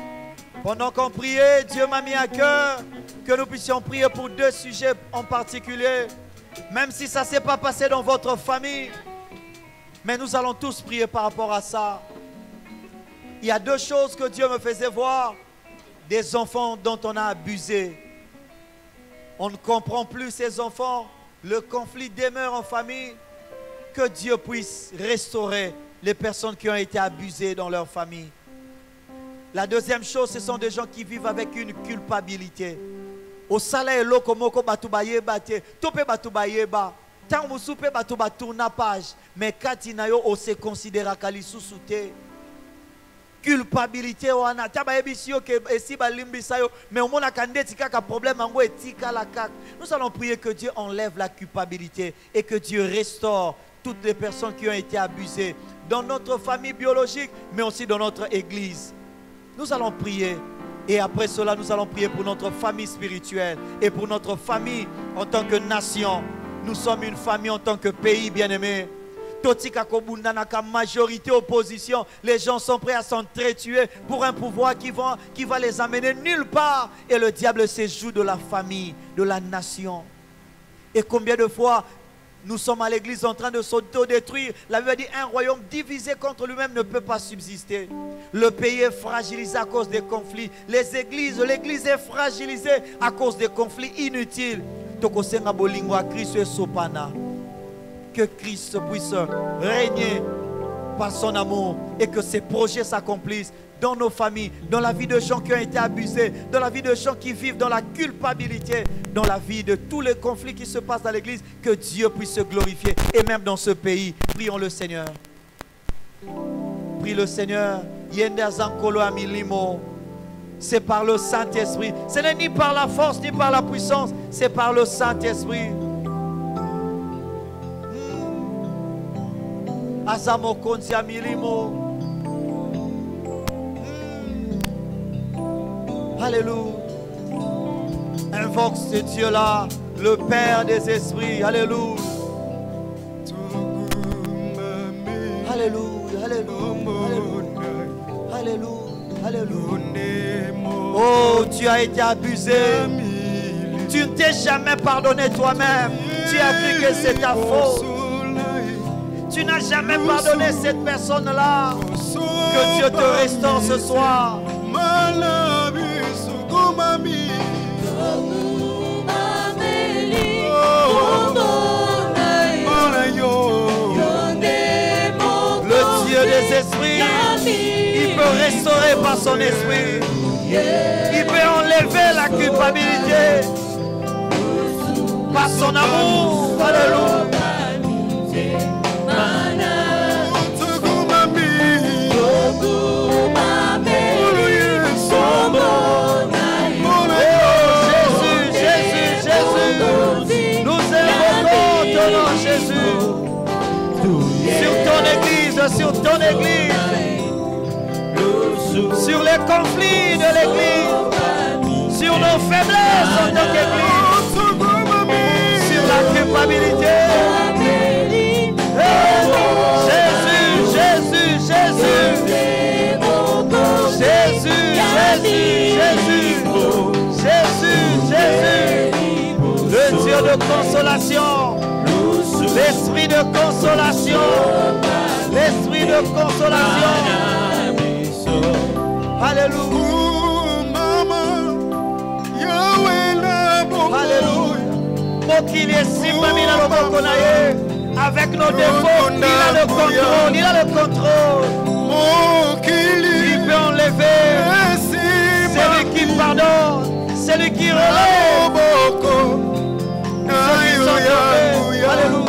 Pendant qu'on priait, Dieu m'a mis à cœur que nous puissions prier pour deux sujets en particulier. Même si ça ne s'est pas passé dans votre famille, mais nous allons tous prier par rapport à ça. Il y a deux choses que Dieu me faisait voir. Des enfants dont on a abusé. On ne comprend plus ces enfants. Le conflit demeure en famille. Que Dieu puisse restaurer les personnes qui ont été abusées dans leur famille. La deuxième chose, ce sont des gens qui vivent avec une culpabilité. Au salaire lokomoko batubaye bate, tope batubaye ba, tant musupe batuba tourna page, mais katinayo o se considéra kalisusute. Culpabilité wana taba ebisio ke esi balimbisa yo, mais au mona kandeti kaka problème ango etika la kak. Nous allons prier que Dieu enlève la culpabilité et que Dieu restaure toutes les personnes qui ont été abusées dans notre famille biologique, mais aussi dans notre église. Nous allons prier et après cela, nous allons prier pour notre famille spirituelle et pour notre famille en tant que nation. Nous sommes une famille en tant que pays bien-aimé. Totika Kobundanaka, majorité opposition, les gens sont prêts à s'entretuer pour un pouvoir qui va les amener nulle part. Et le diable se joue de la famille, de la nation. Et combien de fois nous sommes à l'église en train de s'auto-détruire. La Bible dit un royaume divisé contre lui-même ne peut pas subsister. Le pays est fragilisé à cause des conflits. L'église est fragilisée à cause des conflits inutiles. Tokosenga bolingo a Christ et Sopana. Que Christ puisse régner par son amour et que ses projets s'accomplissent dans nos familles, dans la vie de gens qui ont été abusés, dans la vie de gens qui vivent dans la culpabilité, dans la vie de tous les conflits qui se passent dans l'église, que Dieu puisse se glorifier. Et même dans ce pays, prions le Seigneur. Prie le Seigneur. C'est par le Saint-Esprit. Ce n'est ni par la force ni par la puissance, c'est par le Saint-Esprit. Azamo kontia milimo. Alléluia. Invoque ce Dieu-là, le Père des esprits. Alléluia. Alléluia. Alléluia. Alléluia. Alléluia. Oh, tu as été abusé. Tu ne t'es jamais pardonné toi-même. Tu as cru que c'est ta faute. Tu n'as jamais pardonné cette personne-là. Que Dieu te restaure ce soir. Le Dieu des esprits, il peut restaurer par son esprit. Il peut enlever la culpabilité par son amour. Alléluia. Sur ton église, sur les conflits de l'église, sur nos faiblesses en tant qu'église, sur la culpabilité. Jésus, Jésus, Jésus, Jésus, Jésus, Jésus, Jésus, le Dieu de consolation, l'esprit de consolation. L'esprit de consolation. Alléluia. Alléluia. Avec nos défauts, il a le contrôle. Il a le contrôle. Il peut enlever. C'est lui qui pardonne. C'est lui qui relève. Alléluia.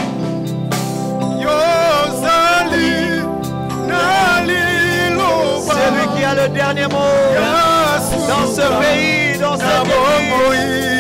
C'est lui qui a le dernier mot dans ce pays, dans cette église.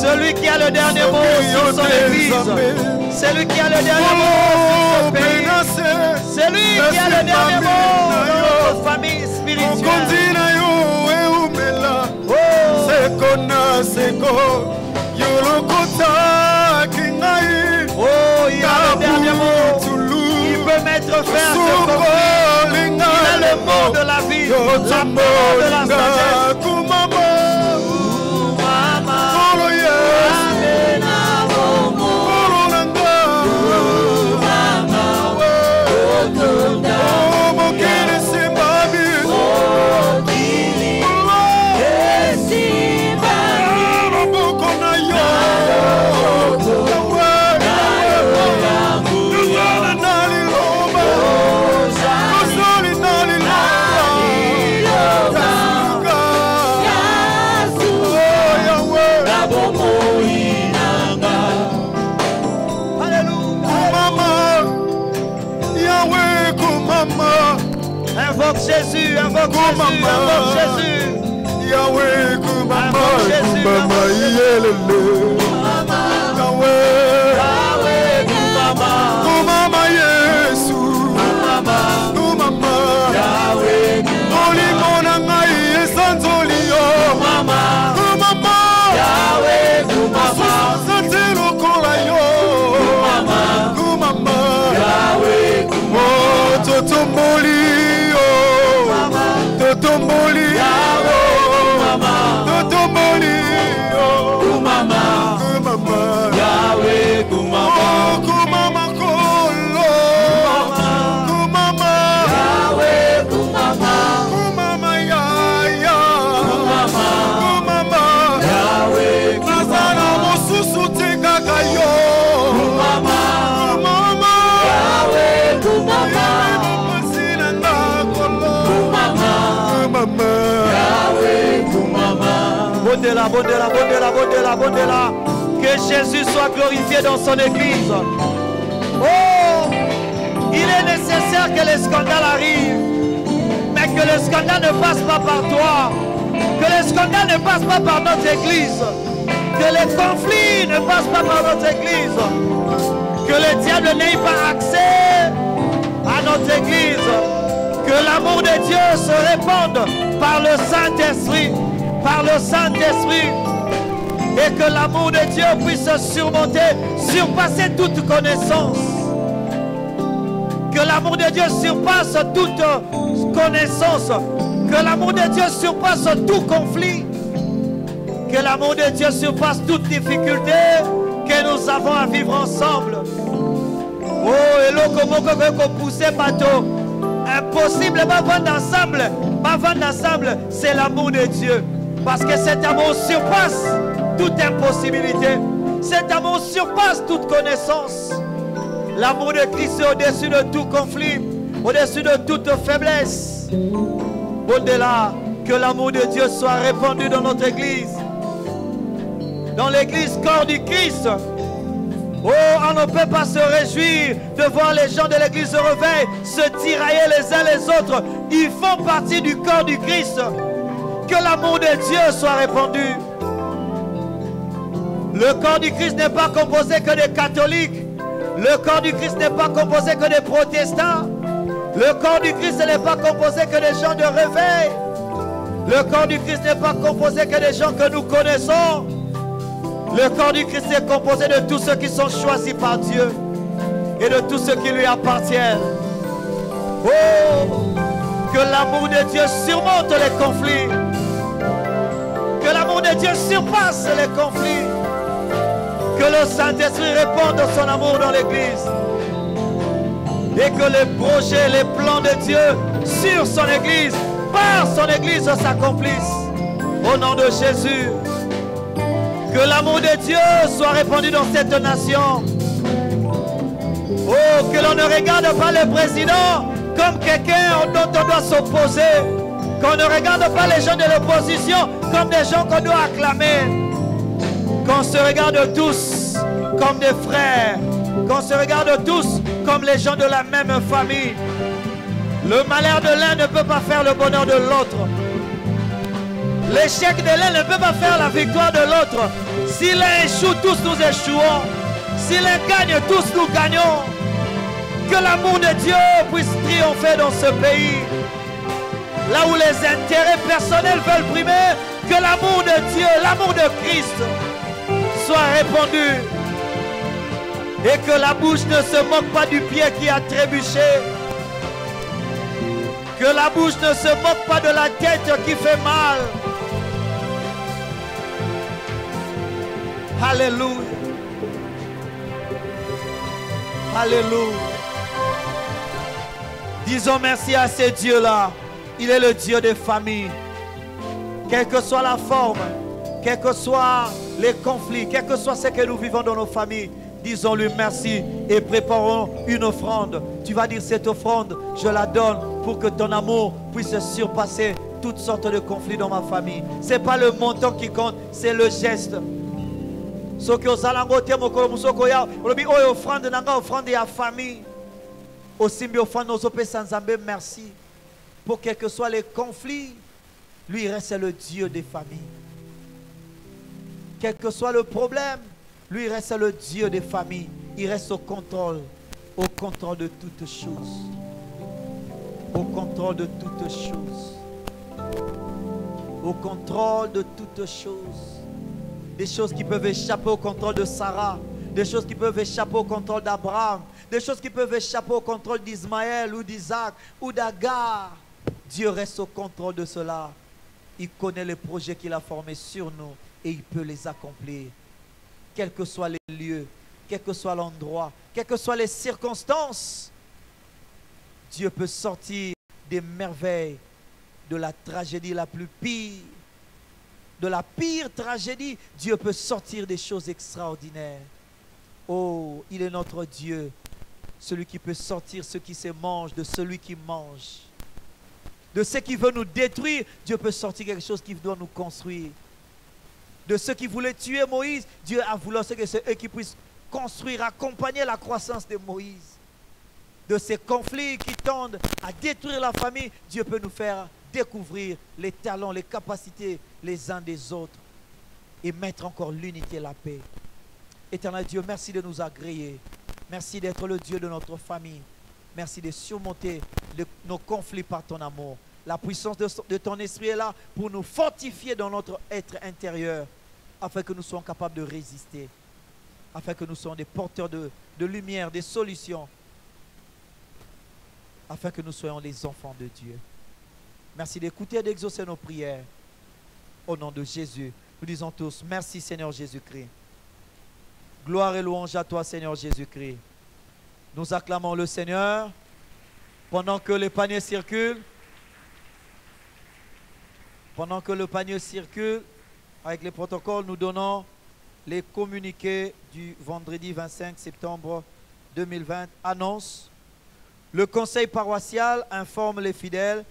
Celui qui a le dernier mot sur son église. C'est lui qui a le dernier mot sur ce pays. C'est lui qui a le dernier mot dans notre famille spirituelle. Oh, Oh, il a le dernier mot. Il peut mettre fin à ce conflit. Il a le mot de la vie, la parole de la sagesse. Invoque Jésus, invoque Jésus, invoque Jésus. Yahweh, Kumama, Kumama, Yahweh, Kumama, Kumama, Yesu, Kumama, Yahweh, Oli Monanga, Yesanzolio, Kumama, Yahweh, Kumama, Santero Kolayo, Kumama, Yahweh, Oh, Totomboli. Totomboli, Totomboli, Kumama, Kumama, Yahweh, Kumama, Kumama Kolo, Kumama, Yahweh, Kumama, Kumama Yaya, Kumama, Yahweh, Nazana Mosusu Tegakayo, Kumama, Yahweh, Kumama, Yahweh, Kumama. Bondela, bondela, bondela, bondela, bondela. Que Jésus soit glorifié dans son église. Oh, il est nécessaire que les scandales arrivent, mais que le scandale ne passe pas par toi, que le scandale ne passe pas par notre église, que les conflits ne passent pas par notre église, que le diable n'ait pas accès à notre église, que l'amour de Dieu se répande par le Saint-Esprit, par le Saint-Esprit, et que l'amour de Dieu puisse surmonter, surpasser toute connaissance. Que l'amour de Dieu surpasse toute connaissance. Que l'amour de Dieu surpasse tout conflit. Que l'amour de Dieu surpasse toute difficulté que nous avons à vivre ensemble. Oh, et là, comment on pousse bateau? Impossible, pas vendre ensemble, c'est l'amour de Dieu. Parce que cet amour surpasse toute impossibilité. Cet amour surpasse toute connaissance. L'amour de Christ est au-dessus de tout conflit, au-dessus de toute faiblesse. Au-delà, que l'amour de Dieu soit répandu dans notre église. Dans l'église corps du Christ. Oh, on ne peut pas se réjouir de voir les gens de l'église se réveiller, se tirailler les uns les autres. Ils font partie du corps du Christ. Que l'amour de Dieu soit répandu. Le corps du Christ n'est pas composé que des catholiques. Le corps du Christ n'est pas composé que des protestants. Le corps du Christ n'est pas composé que des gens de réveil. Le corps du Christ n'est pas composé que des gens que nous connaissons. Le corps du Christ est composé de tous ceux qui sont choisis par Dieu et de tous ceux qui lui appartiennent. Oh, que l'amour de Dieu surmonte les conflits. Que l'amour de Dieu surpasse les conflits. Que le Saint-Esprit réponde son amour dans l'église. Et que les projets, les plans de Dieu sur son église, par son église s'accomplissent. Au nom de Jésus. Que l'amour de Dieu soit répandu dans cette nation. Oh, que l'on ne regarde pas le président comme quelqu'un dont on doit s'opposer. Qu'on ne regarde pas les gens de l'opposition comme des gens qu'on doit acclamer. Qu'on se regarde tous comme des frères. Qu'on se regarde tous comme les gens de la même famille. Le malheur de l'un ne peut pas faire le bonheur de l'autre. L'échec de l'un ne peut pas faire la victoire de l'autre. Si l'un échoue, tous nous échouons. Si l'un gagne, tous nous gagnons. Que l'amour de Dieu puisse triompher dans ce pays. là où les intérêts personnels veulent primer, que l'amour de Dieu, l'amour de Christ soit répandu. Et que la bouche ne se moque pas du pied qui a trébuché. Que la bouche ne se moque pas de la tête qui fait mal. Alléluia. Alléluia. Disons merci à ce Dieu-là. Il est le Dieu des familles. Quelle que soit la forme, quels que soient les conflits, quel que soit ce que nous vivons dans nos familles, disons-lui merci et préparons une offrande. Tu vas dire cette offrande, je la donne pour que ton amour puisse surpasser toutes sortes de conflits dans ma famille. Ce n'est pas le montant qui compte, c'est le geste. Ce qui est offrande à famille. Aussi bien offrande nos opérations, merci. Pour quels que soient les conflits, lui il reste le Dieu des familles. Quel que soit le problème, lui il reste le Dieu des familles. Il reste au contrôle de toutes choses. Au contrôle de toutes choses. Au contrôle de toutes choses. Des choses qui peuvent échapper au contrôle de Sarah. Des choses qui peuvent échapper au contrôle d'Abraham. Des choses qui peuvent échapper au contrôle d'Ismaël ou d'Isaac ou d'Agar. Dieu reste au contrôle de cela. Il connaît les projets qu'il a formés sur nous et il peut les accomplir. Quels que soient les lieux, quel que soit l'endroit, quelles que soient les circonstances, Dieu peut sortir des merveilles, de la tragédie la plus pire, de la pire tragédie. Dieu peut sortir des choses extraordinaires. Oh, il est notre Dieu, celui qui peut sortir ce qui se mange de celui qui mange. De ce qui veut nous détruire, Dieu peut sortir quelque chose qui doit nous construire. De ceux qui voulaient tuer Moïse, Dieu a voulu que c'est eux qui puissent construire, accompagner la croissance de Moïse. De ces conflits qui tendent à détruire la famille, Dieu peut nous faire découvrir les talents, les capacités les uns des autres et mettre encore l'unité et la paix. Éternel Dieu, merci de nous agréer. Merci d'être le Dieu de notre famille. Merci de surmonter nos conflits par ton amour. La puissance de ton esprit est là pour nous fortifier dans notre être intérieur, afin que nous soyons capables de résister, afin que nous soyons des porteurs de lumière, des solutions, afin que nous soyons les enfants de Dieu. Merci d'écouter et d'exaucer nos prières. Au nom de Jésus, nous disons tous, merci Seigneur Jésus-Christ. Gloire et louange à toi Seigneur Jésus-Christ. Nous acclamons le Seigneur pendant que le panier circule. Pendant que le panier circule, avec les protocoles, nous donnons les communiqués du vendredi 25 septembre 2020. Annonce. Le conseil paroissial informe les fidèles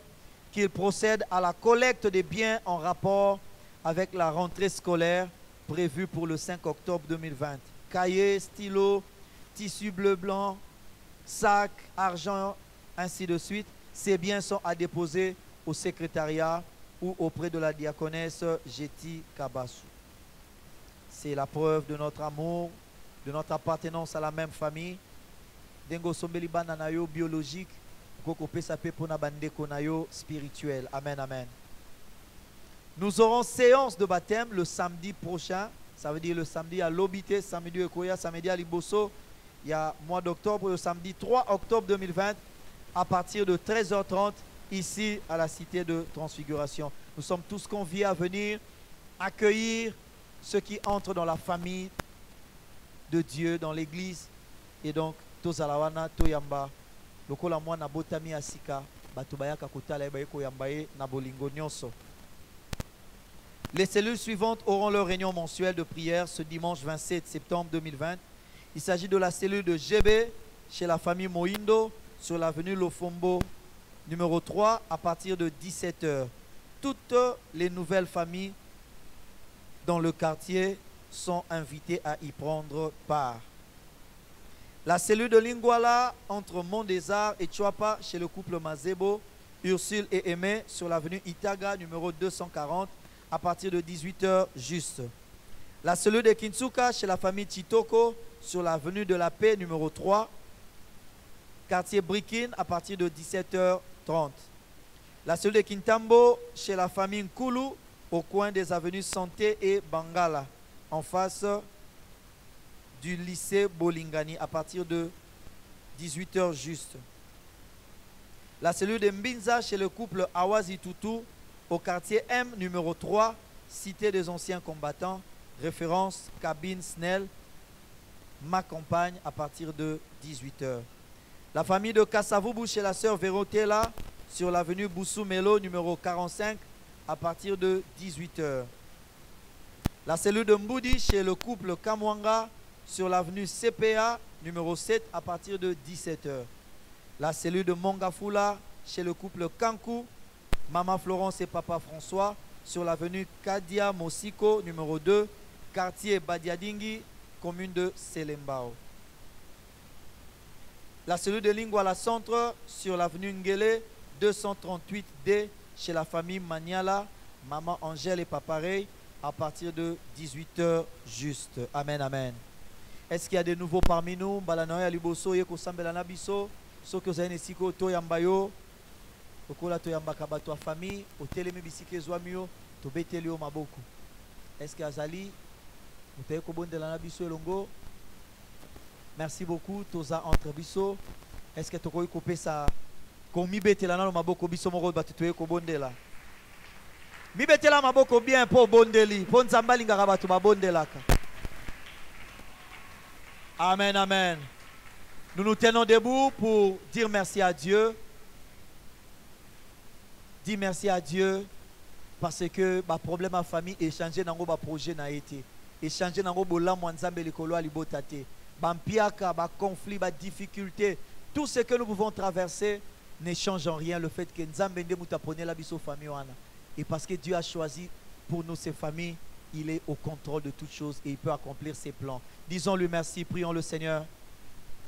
qu'il procède à la collecte des biens en rapport avec la rentrée scolaire prévue pour le 5 octobre 2020. Cahiers, stylos, tissus bleu-blanc, sacs, argent, ainsi de suite. Ces biens sont à déposer au secrétariat ou auprès de la diaconesse Jeti Kabassou. C'est la preuve de notre amour, de notre appartenance à la même famille. Dengo sombeli bananayo biologique, koko pesa pe pona bandeko nayo spirituel. Amen, amen. Nous aurons séance de baptême le samedi prochain. Ça veut dire le samedi à l'Obité, samedi à Koya, samedi à Liboso. Il y a mois d'octobre, le samedi 3 octobre 2020, à partir de 13h30, ici à la cité de Transfiguration. Nous sommes tous conviés à venir accueillir ceux qui entrent dans la famille de Dieu, dans l'église. Et donc, Tozalawana, Toyamba, Lokola Mwana Botami Asika, Batubayaka Kotala Ebaeko Yambaye, Nabolingo Nyonso. Les cellules suivantes auront leur réunion mensuelle de prière ce dimanche 27 septembre 2020. Il s'agit de la cellule de GB chez la famille Moindo sur l'avenue Lofombo numéro 3 à partir de 17h. Toutes les nouvelles familles dans le quartier sont invitées à y prendre part. La cellule de Lingwala entre Mont des Arts et Chouapa chez le couple Mazebo, Ursule et Aimé sur l'avenue Itaga numéro 240 à partir de 18h juste. La cellule de Kinsuka chez la famille Chitoko sur l'avenue de la Paix numéro 3, quartier Brikin à partir de 17h30. La cellule de Kintambo, chez la famille Nkulu, au coin des avenues Santé et Bangala, en face du lycée Bolingani, à partir de 18h juste. La cellule de Mbinza, chez le couple Awazi Tutu, au quartier M, numéro 3, cité des anciens combattants, référence cabine Snell, ma compagne, à partir de 18h. La famille de Kassavoubou, chez la sœur Vérotella, sur l'avenue Boussou-Melo, numéro 45, à partir de 18h. La cellule de Mboudi, chez le couple Kamwanga, sur l'avenue CPA, numéro 7, à partir de 17h. La cellule de Mongafula, chez le couple Kankou, Maman Florence et Papa François, sur l'avenue Kadia Mosiko, numéro 2, quartier Badiadingi, commune de Selembao. La cellule de Lingwala Centre, sur l'avenue Ngele, 238D, chez la famille Maniala, Maman Angèle et Papa Ray, à partir de 18h juste. Amen, amen. Est-ce qu'il y a des nouveaux parmi nous? Balanoya Liboso, Yeko Sambelana Biso, Soko Zaine Siko, Toyambayo, Okola Toyambaka Bato famille, Oteleme Bisike Zwamio, Tobetelio Maboko. Est-ce qu'il y a Zali? Mutayeko Bondelana Biso Elongo. Merci beaucoup, Toza entre Biso. Est-ce que tu as coupé ça? Comme mi betelana maboko biso moko batutoye ko bondela. Mi betela maboko bien pour bondeli, pour nzamba lingaka batu ba bondelaka. Amen, amen. Nous nous tenons debout pour dire merci à Dieu. Dis merci à Dieu parce que ba problème à famille échanger nango ba projet na été. Échanger nango bola mwanzambe likolo alibotate. Ba mpiaka, ba conflit, ba difficulté, tout ce que nous pouvons traverser ne change en rien le fait que Nzambende Moutapone la biso famille wana. Et parce que Dieu a choisi pour nous ces familles, il est au contrôle de toutes choses et il peut accomplir ses plans. Disons-lui merci, prions le Seigneur.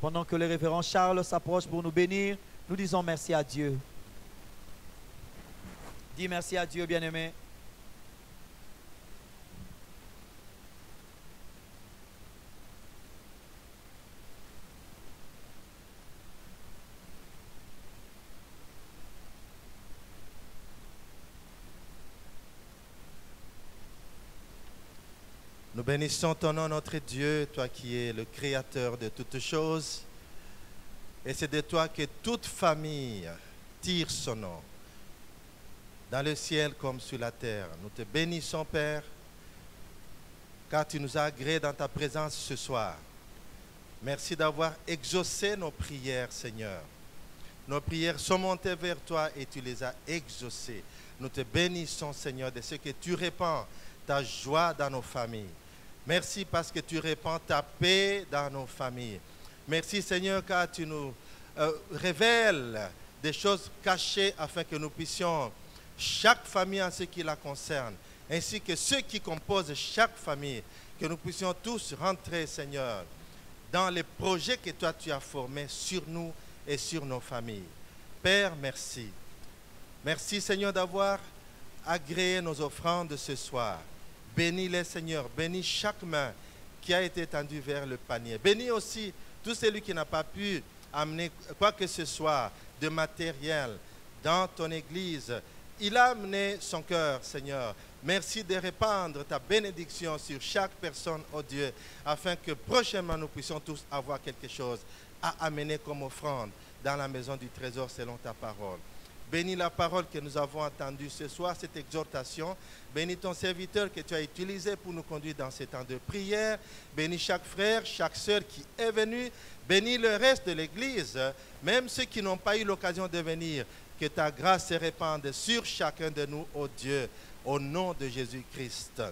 Pendant que le révérend Charles s'approche pour nous bénir, nous disons merci à Dieu. Dis merci à Dieu, bien-aimé. Nous bénissons ton nom, notre Dieu, toi qui es le créateur de toutes choses. Et c'est de toi que toute famille tire son nom, dans le ciel comme sur la terre. Nous te bénissons, Père, car tu nous as agréés dans ta présence ce soir. Merci d'avoir exaucé nos prières, Seigneur. Nos prières sont montées vers toi et tu les as exaucées. Nous te bénissons, Seigneur, de ce que tu répands ta joie dans nos familles. Merci parce que tu répands ta paix dans nos familles. Merci, Seigneur, car tu nous révèles des choses cachées afin que nous puissions, chaque famille en ce qui la concerne, ainsi que ceux qui composent chaque famille, que nous puissions tous rentrer, Seigneur, dans les projets que toi tu as formés sur nous et sur nos familles. Père, merci. Merci, Seigneur, d'avoir agréé nos offrandes ce soir. Bénis-les, Seigneur. Bénis chaque main qui a été tendue vers le panier. Bénis aussi tout celui qui n'a pas pu amener quoi que ce soit de matériel dans ton église. Il a amené son cœur, Seigneur. Merci de répandre ta bénédiction sur chaque personne, oh Dieu, afin que prochainement nous puissions tous avoir quelque chose à amener comme offrande dans la maison du trésor selon ta parole. Bénis la parole que nous avons entendue ce soir, cette exhortation. Bénis ton serviteur que tu as utilisé pour nous conduire dans ces temps de prière. Bénis chaque frère, chaque sœur qui est venu. Bénis le reste de l'Église, même ceux qui n'ont pas eu l'occasion de venir. Que ta grâce se répande sur chacun de nous, ô Dieu, au nom de Jésus-Christ.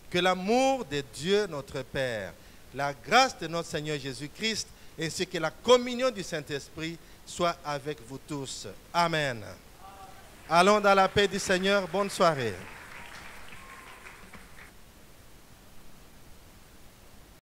Que l'amour de Dieu, notre Père, la grâce de notre Seigneur Jésus-Christ, ainsi que la communion du Saint-Esprit soit avec vous tous. Amen. Allons dans la paix du Seigneur. Bonne soirée.